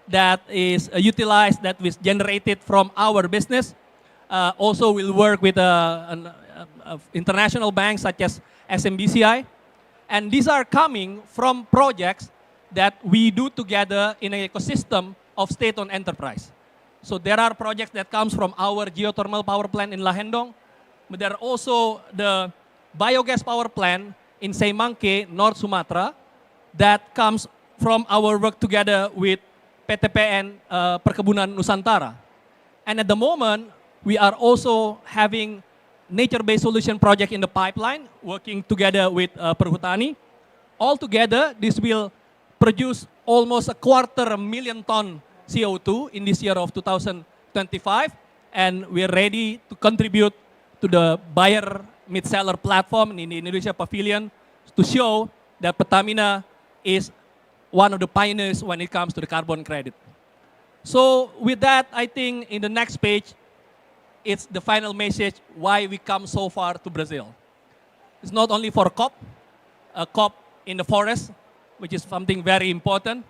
that is utilized, that was generated from our business. Also, we'll work with international banks such as SMBCI. And these are coming from projects that we do together in an ecosystem of state-owned enterprise. So there are projects that comes from our geothermal power plant in Lahendong, but there are also the biogas power plant in Seimangke, North Sumatra, that comes from our work together with PTPN Perkebunan Nusantara. And at the moment, we are also having nature-based solution project in the pipeline, working together with Perhutani. Altogether, this will produce almost 250,000 ton CO2 in this year of 2025, and we're ready to contribute to the buyer mid-seller platform in the Indonesia Pavilion to show that Pertamina is one of the pioneers when it comes to the carbon credit. So with that, I think in the next page, it's the final message why we come so far to Brazil. It's not only for COP, a COP in the forest, which is something very important,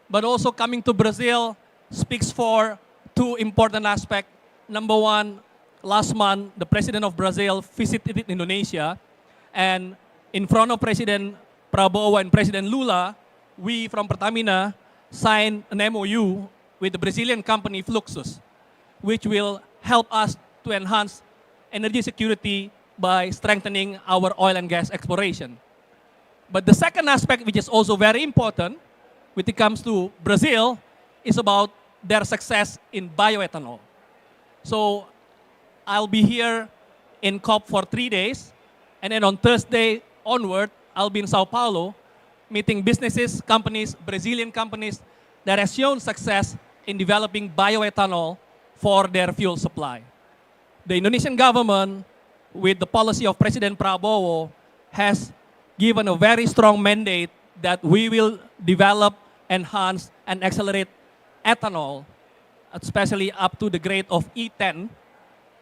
but also coming to Brazil speaks for two important aspects. Number one, last month, the president of Brazil visited Indonesia, and in front of President Prabowo and President Lula, we from Pertamina signed an MOU with the Brazilian company Fluxus, which will help us to enhance energy security by strengthening our oil and gas exploration. But the second aspect, which is also very important when it comes to Brazil, is about their success in bioethanol. So I'll be here in COP for 3 days, and then on Thursday onward, I'll be in Sao Paulo meeting businesses, companies, Brazilian companies that have shown success in developing bioethanol for their fuel supply. The Indonesian government, with the policy of President Prabowo, has given a very strong mandate that we will develop, enhance, and accelerate ethanol, especially up to the grade of E10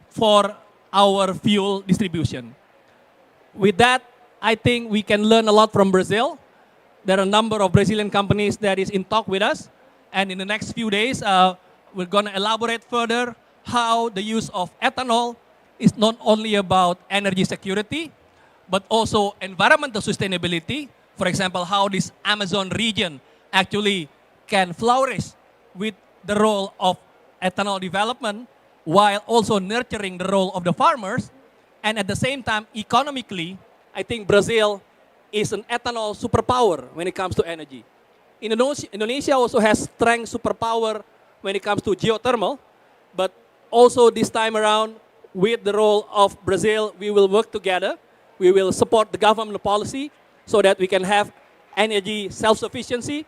for our fuel distribution. With that, I think we can learn a lot from Brazil. There are a number of Brazilian companies that is in talk with us. And in the next few days, we're going to elaborate further how the use of ethanol is not only about energy security, but also environmental sustainability. For example, how this Amazon region actually can flourish with the role of ethanol development while also nurturing the role of the farmers. And at the same time, economically, I think Brazil is an ethanol superpower when it comes to energy. Indonesia also has strength superpower when it comes to geothermal, but also this time around, with the role of Brazil, we will work together. We will support the government policy so that we can have energy self-sufficiency,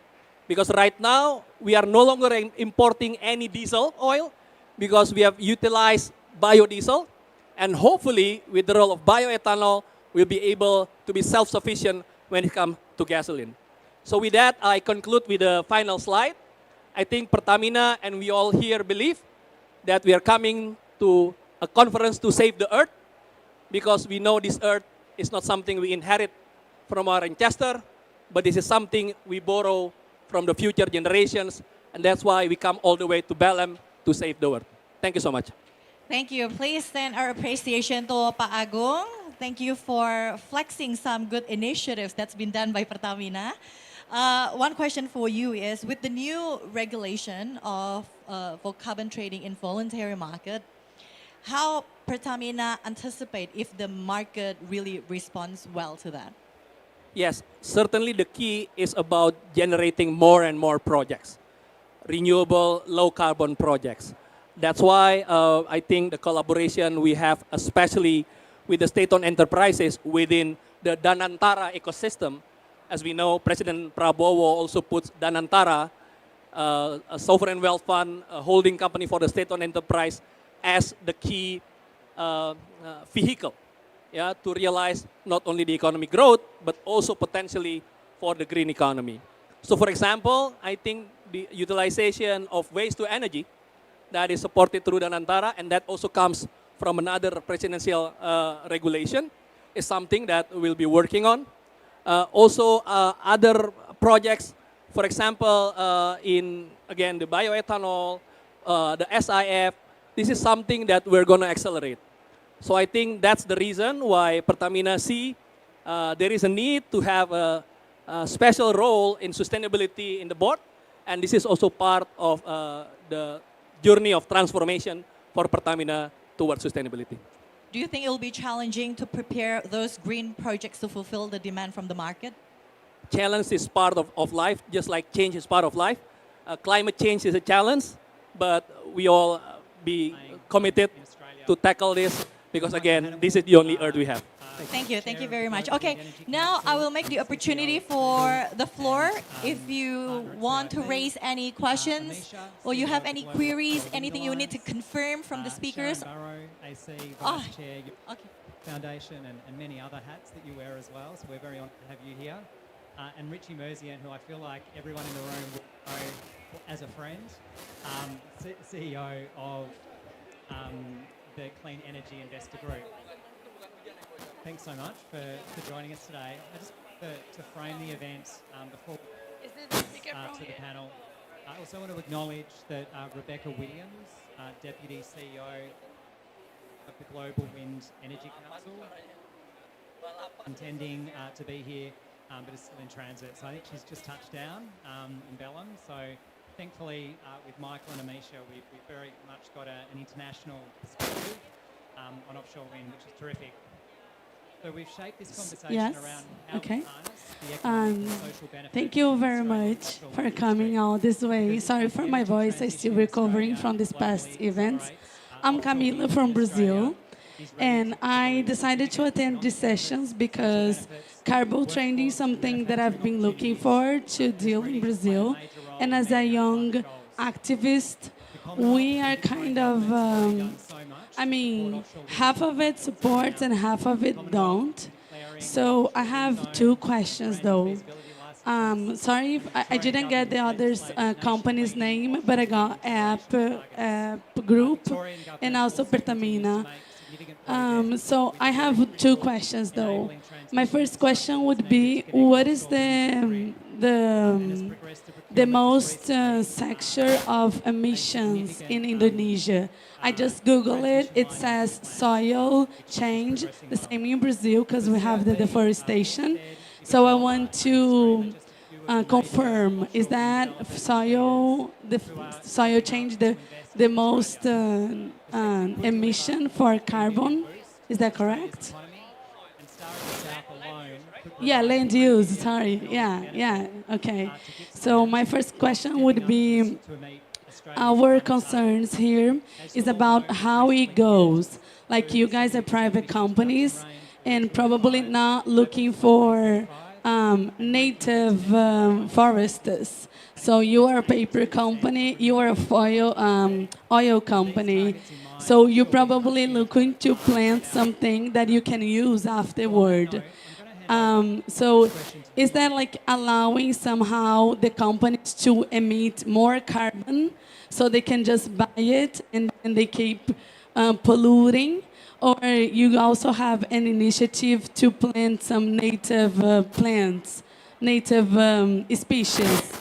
because right now we are no longer importing any diesel oil because we have utilized biodiesel, and hopefully with the role of bioethanol, we'll be able to be self-sufficient when it comes to gasoline. So with that, I conclude with the final slide. I think Pertamina and we all here believe that we are coming to a conference to save the earth, because we know this earth is not something we inherit from our ancestor, but this is something we borrow from the future generations, and that's why we come all the way to Belém to save the earth. Thank you so much. Thank you. Please send our appreciation to Pa Agung. Thank you for flexing some good initiatives that's been done by Pertamina. One question for you is, with the new regulation of for carbon trading in voluntary market, how Pertamina anticipate if the market really responds well to that? Yes, certainly the key is about generating more and more projects, renewable, low carbon projects. That's why I think the collaboration we have, especially with the state-owned enterprises within the Danantara ecosystem. As we know, President Prabowo also puts Danantara, a sovereign wealth fund, a holding company for the state-owned enterprise, as the key vehicle, yeah, to realize not only the economic growth, but also potentially for the green economy. So for example, I think the utilization of waste to energy that is supported through Danantara, and that also comes from another presidential regulation, is something that we'll be working on. Also, other projects, for example, in, again, the bioethanol, the SIF, this is something that we're going to accelerate. So I think that's the reason why Pertamina see there is a need to have a special role in sustainability in the board, and this is also part of the journey of transformation for Pertamina towards sustainability. Do you think it will be challenging to prepare those green projects to fulfill the demand from the market? Challenge is part of life, just like change is part of life. Climate change is a challenge, but we all be committed to tackle this, because again, this is the only earth we have. Thank you. Thank you very much. Okay, now I will make the opportunity for the floor. If you want to raise any questions or you have any queries, anything you need to confirm from the speakers. AC, Oh, Vice Chair, okay. Foundation, and many other hats that you wear as well. So we're very honoured to have you here. And Richie Merzian, who I feel like everyone in the room will know as a friend, CEO of the Clean Energy Investor Group. Thanks so much for joining us today. I just to frame the event before to the panel. I also want to acknowledge that Rebecca Williams, Deputy CEO of the Global Wind Energy Council, intending to be here, but is still in transit. So I think she's just touched down in Belém. So thankfully, with Michael and Amisha, we've very much got an international perspective on offshore wind, which is terrific. So we've shaped this conversation around how we harness the economic and social benefits. Thank you very much for coming all this way. Sorry for my voice, I'm still recovering from this past event. I'm Camila from Brazil, and I decided to attend these sessions because carbon trading is something that I've been looking for to deal in Brazil. And as a young activist, we are kind of, half of it supports and half of it don't. So I have two questions though. Sorry if I didn't get the others company's name, but I got app group and also Pertamina. So I have two questions though. My first question would be, what is the most sector of emissions in Indonesia? I just Google it. It says soil change, the same in Brazil because we have the deforestation. So I want to confirm, is that soil change the most emission for carbon? Is that correct? Yeah, land use, sorry. Yeah, okay. So my first question would be, our concerns here is about how it goes. Like you guys are private companies and probably not looking for native foresters. So you are a paper company, you are a oil company. So you're probably looking to plant something that you can use afterward. So is that like allowing somehow the companies to emit more carbon so they can just buy it and they keep polluting? Or you also have an initiative to plant some native plants, native species?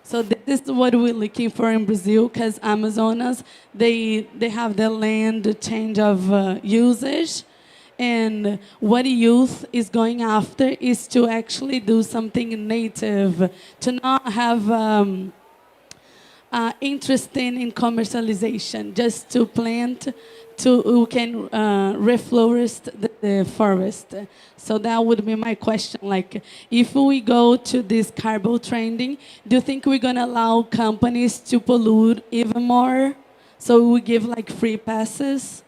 So this is what we're looking for in Brazil, because Amazonas, they have the land change of usage. And what youth is going after is to actually do something native, to not have interest in commercialization, just to plant, to who can reflorist the forest. So that would be my question. Like, if we go to this carbon trending, do you think we're gonna allow companies to pollute even more? So we give like free passes?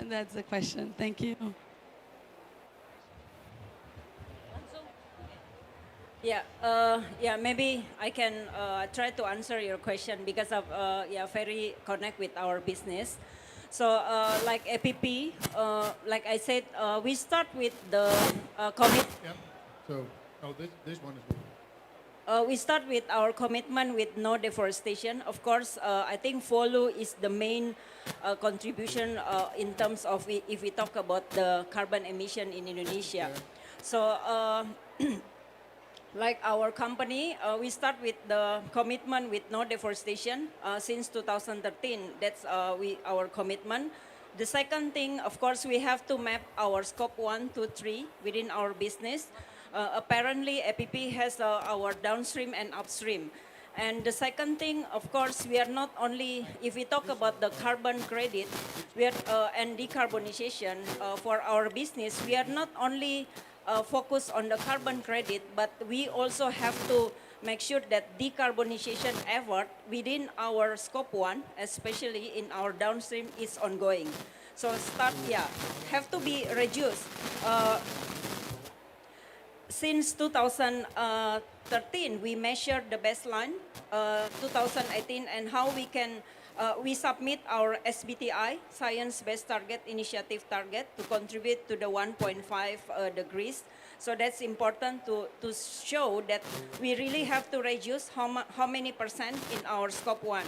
That's the question. Thank you. Yeah, maybe I can try to answer your question because of very connect with our business. So like APP, like I said, we start with the commit. Yep. So, oh, this one is. We start with our commitment with no deforestation. Of course, I think follow is the main contribution in terms of if we talk about the carbon emission in Indonesia. So, like our company, we start with the commitment with no deforestation since 2013. That's our commitment. The second thing, of course, we have to map our scope 1, 2, 3 within our business. Apparently, APP has our downstream and upstream. And the second thing, of course, we are not only, if we talk about the carbon credit and decarbonization for our business, we are not only focused on the carbon credit, but we also have to make sure that decarbonization effort within our scope 1, especially in our downstream, is ongoing. So have to be reduced. Since 2013, we measured the baseline, 2018, and how we can, we submit our SBTI, Science-Based Target Initiative target, to contribute to the 1.5 degrees. So that's important to show that we really have to reduce how many percent in our scope 1.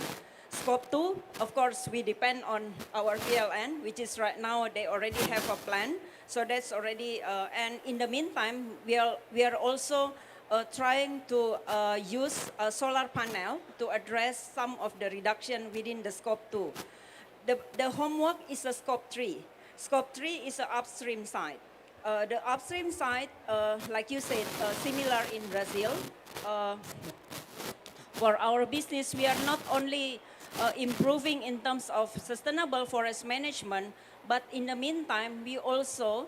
Scope 2, of course, we depend on our PLN, which is right now, they already have a plan. So that's already, and in the meantime, we are also trying to use a solar panel to address some of the reduction within the scope 2. The homework is a scope 3. Scope 3 is the upstream side. The upstream side, like you said, similar in Brazil. For our business, we are not only improving in terms of sustainable forest management, but in the meantime, we also,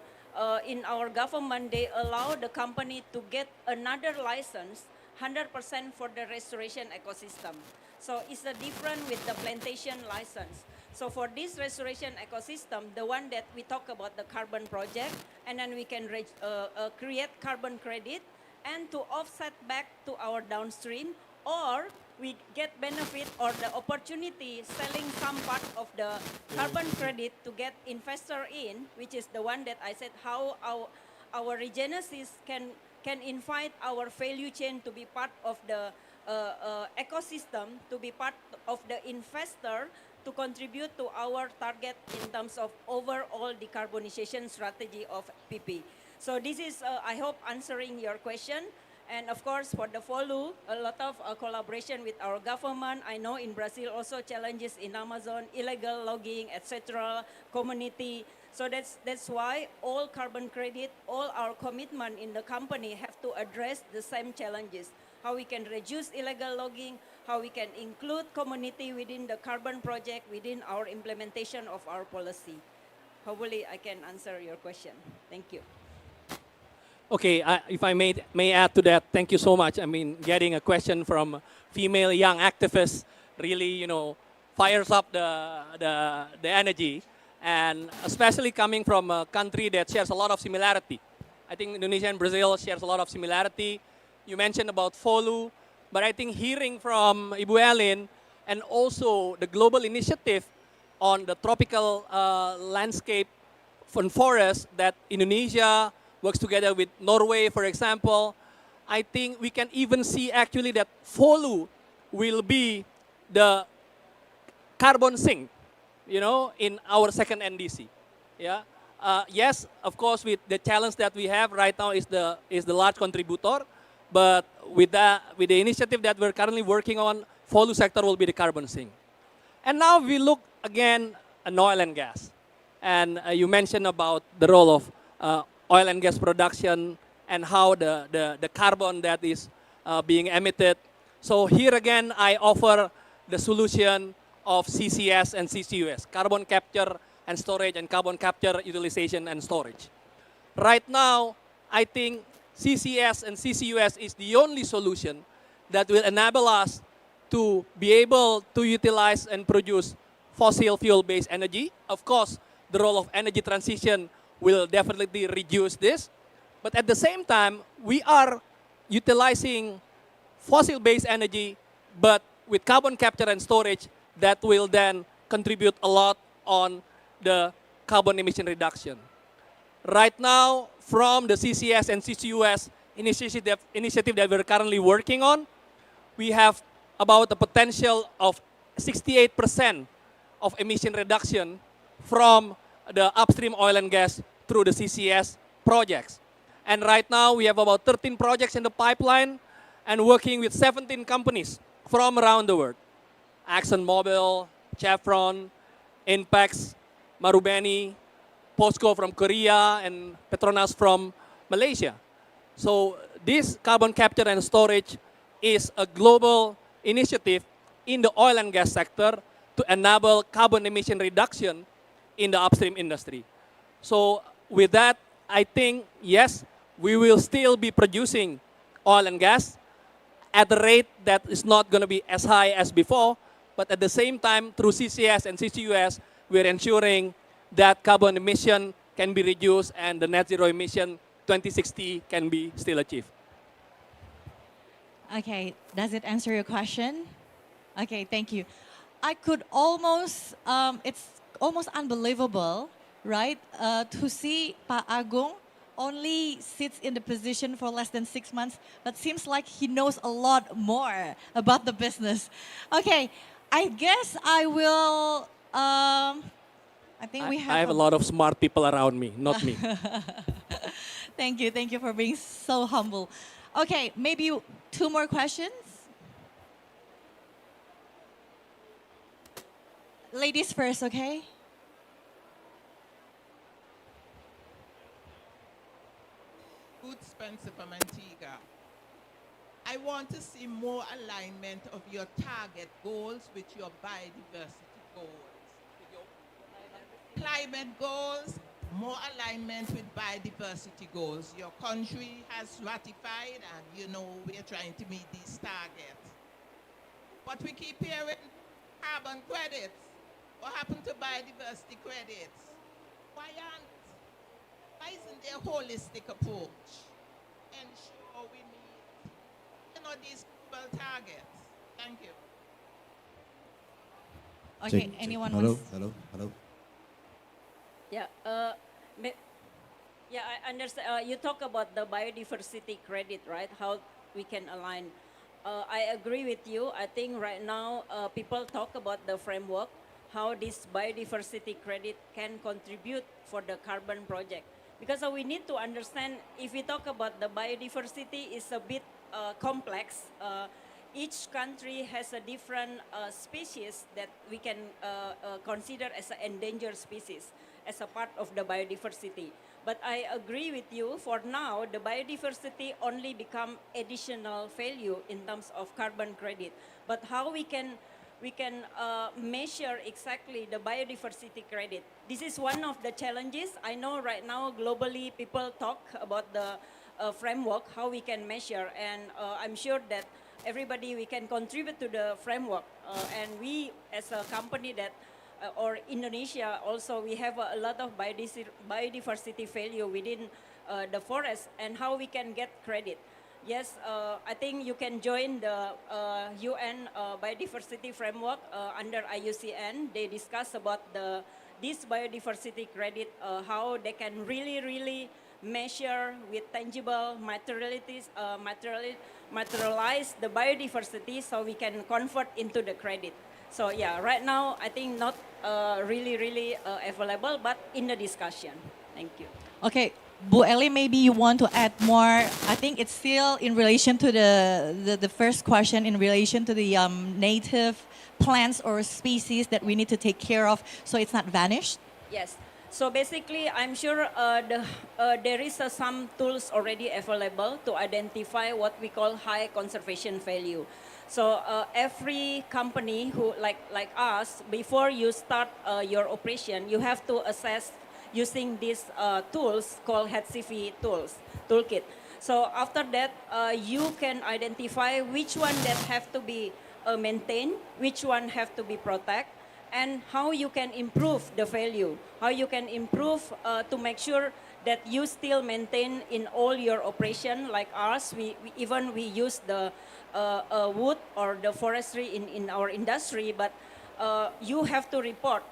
in our government, they allow the company to get another license, 100% for the restoration ecosystem. So it's a different with the plantation license. So for this restoration ecosystem, the one that we talk about, the carbon project, and then we can create carbon credit and to offset back to our downstream, or we get benefit or the opportunity selling some part of the carbon credit to get investor in, which is the one that I said how our Regenesis can can invite our value chain to be part of the ecosystem, to be part of the investor, to contribute to our target in terms of overall decarbonization strategy of PP. So this is, I hope, answering your question. And of course, for the follow, a lot of collaboration with our government. I know in Brazil also challenges in Amazon, illegal logging, etc., community. So that's why all carbon credit, all our commitment in the company have to address the same challenges. How we can reduce illegal logging, how we can include community within the carbon project, within our implementation of our policy. Hopefully I can answer your question. Thank you. Okay, if I may add to that, thank you so much. I mean, getting a question from female young activists really, fires up the energy, and especially coming from a country that shares a lot of similarity. I think Indonesia and Brazil shares a lot of similarity. You mentioned about FOLU, but I think hearing from Ibu Elin and also the global initiative on the tropical landscape and forest that Indonesia works together with Norway, for example, I think we can even see actually that FOLU will be the carbon sink, in our second NDC. Yeah. Yes, of course, with the challenge that we have right now is the large contributor, but with the initiative that we're currently working on, FOLU sector will be the carbon sink. And now we look again at oil and gas, and you mentioned about the role of oil and gas production and how the carbon that is being emitted. So here again, I offer the solution of CCS and CCUS, carbon capture and storage, and carbon capture, utilization, and storage. Right now, I think CCS and CCUS is the only solution that will enable us to be able to utilize and produce fossil fuel-based energy. Of course, the role of energy transition will definitely reduce this. But at the same time, we are utilizing fossil-based energy, but with carbon capture and storage that will then contribute a lot on the carbon emission reduction. Right now, from the CCS and CCUS initiative that we're currently working on, we have about the potential of 68% of emission reduction from the upstream oil and gas through the CCS projects. And right now, we have about 13 projects in the pipeline and working with 17 companies from around the world. ExxonMobil, Chevron, Inpex, Marubeni, POSCO from Korea, and Petronas from Malaysia. So this carbon capture and storage is a global initiative in the oil and gas sector to enable carbon emission reduction in the upstream industry. So with that, I think, yes, we will still be producing oil and gas at a rate that is not going to be as high as before, but at the same time, through CCS and CCUS, we're ensuring that carbon emission can be reduced and the net zero emission 2060 can be still achieved. Okay, does it answer your question? Okay, thank you. I could almost, it's almost unbelievable, right? To see Pak Agung only sits in the position for less than 6 months, but seems like he knows a lot more about the business. Okay, I guess I will, I think we have... I have a lot of smart people around me, not me. Thank you for being so humble. Okay, maybe 2 more questions. Ladies first, okay? Good Spencer from Antigua. I want to see more alignment of your target goals with your biodiversity goals. With your climate goals, more alignment with biodiversity goals. Your country has ratified and we are trying to meet these targets. But we keep hearing carbon credits. What happened to biodiversity credits? Why isn't there a holistic approach? Ensure we meet these global targets. Thank you. Okay, anyone Hello, wants... hello. Yeah, Yeah, I understand. You talk about the biodiversity credit, right? How we can align. I agree with you. I think right now people talk about the framework, how this biodiversity credit can contribute for the carbon project. Because we need to understand, if we talk about the biodiversity, it's a bit complex. Each country has a different species that we can consider as an endangered species as a part of the biodiversity. But I agree with you, for now, the biodiversity only become additional value in terms of carbon credit. But how we can measure exactly the biodiversity credit? This is one of the challenges. I know right now globally people talk about the framework, how we can measure, and I'm sure that everybody we can contribute to the framework. And we as a company that or Indonesia also, we have a lot of biodiversity value within the forest, and how we can get credit. Yes, I think you can join the UN biodiversity framework under IUCN. They discuss about this biodiversity credit, how they can really measure with tangible materialize the biodiversity, so we can convert into the credit. So yeah, right now I think not really available, but in the discussion. Thank you. Okay, Bu Eli, maybe you want to add more. I think it's still in relation to the first question, in relation to the native plants or species that we need to take care of so it's not vanished. Yes. So basically, I'm sure there is some tools already available to identify what we call high conservation value. So every company who like us, before you start your operation, you have to assess using these tools called HCV toolkit. So after that, you can identify which one that have to be maintained, which one have to be protected, and how you can improve the value, how you can improve to make sure that you still maintain in all your operation. Like ours, we use the wood or the forestry in our industry, but you have to report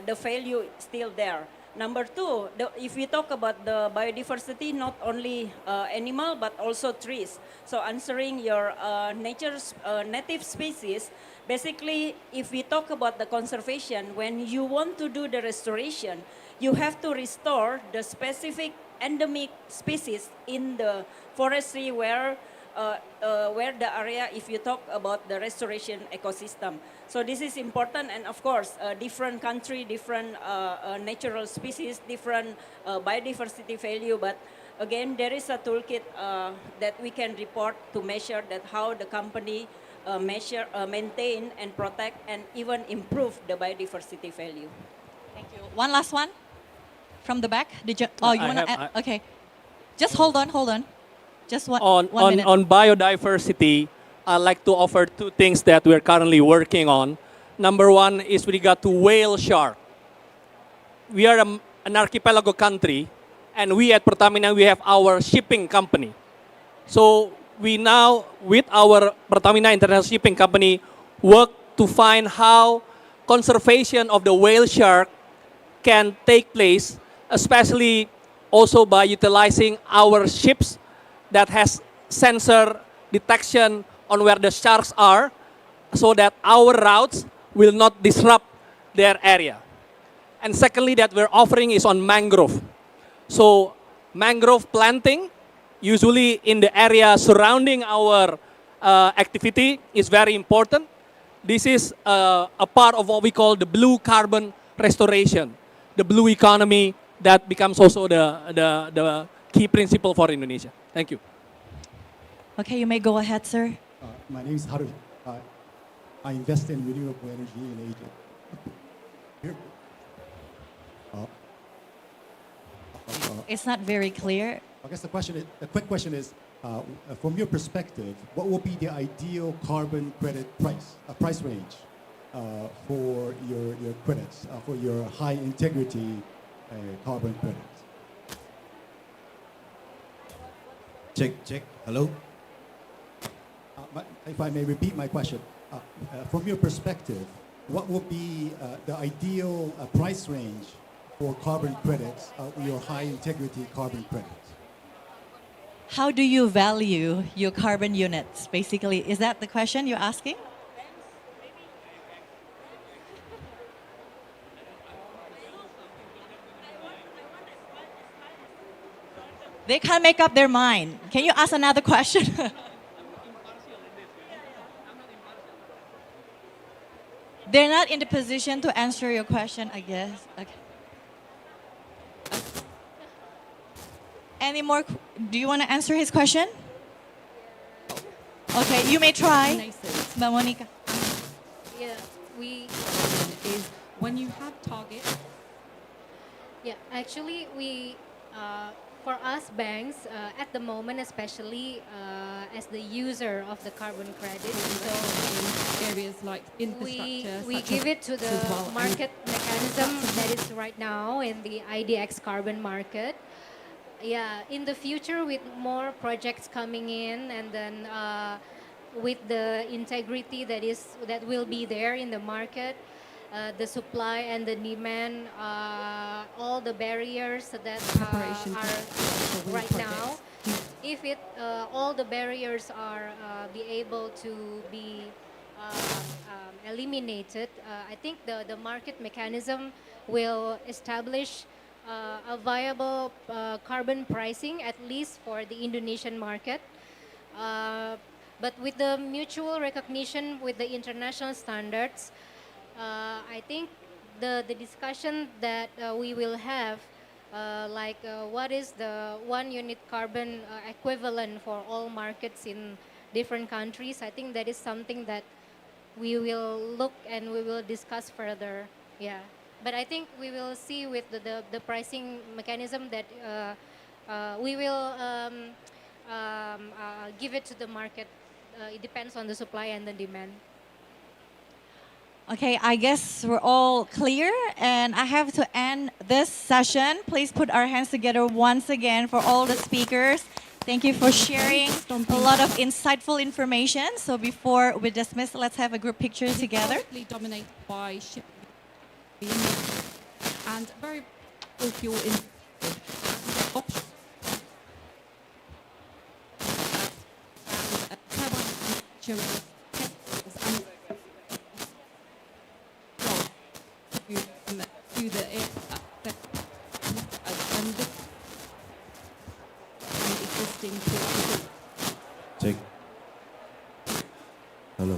the value still there. Number two, if we talk about the biodiversity, not only animal but also trees. So answering your native species, basically if we talk about the conservation, when you want to do the restoration, you have to restore the specific endemic species in the forestry where the area, if you talk about the restoration ecosystem. So this is important, and of course, different country, different natural species, different biodiversity value, but again, there is a toolkit that we can report to measure that how the company maintain and protect and even improve the biodiversity value. Thank you. One last one from the back. Did you? Oh, you want to add? Okay. Just hold on. Just one minute. On biodiversity, I'd like to offer two things that we're currently working on. Number one is with regard to whale shark. We are an archipelago country, and we at Pertamina, we have our shipping company. So we now, with our Pertamina International Shipping Company, work to find how conservation of the whale shark can take place, especially also by utilizing our ships that has sensor detection on where the sharks are, so that our routes will not disrupt their area. And secondly, that we're offering is on mangrove. So mangrove planting, usually in the area surrounding our activity, is very important. This is a part of what we call the blue carbon restoration, the blue economy that becomes also the key principle for Indonesia. Thank you. Okay, you may go ahead, sir. My name is Haru. I invest in renewable energy in Asia. Here. It's not very clear. I guess the quick question is, from your perspective, what will be the ideal carbon credit price range for your credits, for your high integrity carbon credits? Check. Hello? If I may repeat my question, from your perspective, what will be the ideal price range for carbon credits, your high integrity carbon credits? How do you value your carbon units? Basically, is that the question you're asking? They can't make up their mind. Can you ask another question? They're not in the position to answer your question, I guess. Okay. Any more? Do you want to answer his question? Okay, you may try. Mbak Monica. Yeah, we is when you have targets. Yeah, actually, for us banks, at the moment, especially as the user of the carbon credit, In areas like infrastructure, we such give as it to the as well, and market mechanism that is right now in the IDX carbon market. Yeah, in the future with more projects coming in, and then with the integrity that will be there in the market, the supply and the demand, all the barriers that Preparation for are wind right now. projects. If all the barriers are be able to be eliminated, I think the market mechanism will establish a viable carbon pricing, at least for the Indonesian market. But with the mutual recognition with the international standards, I think the discussion that we will have, what is the 1 unit carbon equivalent for all markets in different countries, I think that is something that we will look and we will discuss further. Yeah. But I think we will see with the pricing mechanism that we will give it to the market. It depends on the supply and the demand. Okay, I guess we're all clear, and I have to end this session. Please put our hands together once again for all the speakers. Thank you for sharing a lot of insightful information. So before we dismiss, let's have a group picture together. Dominated by shipping and very fuel to the air and existing. Check. Hello.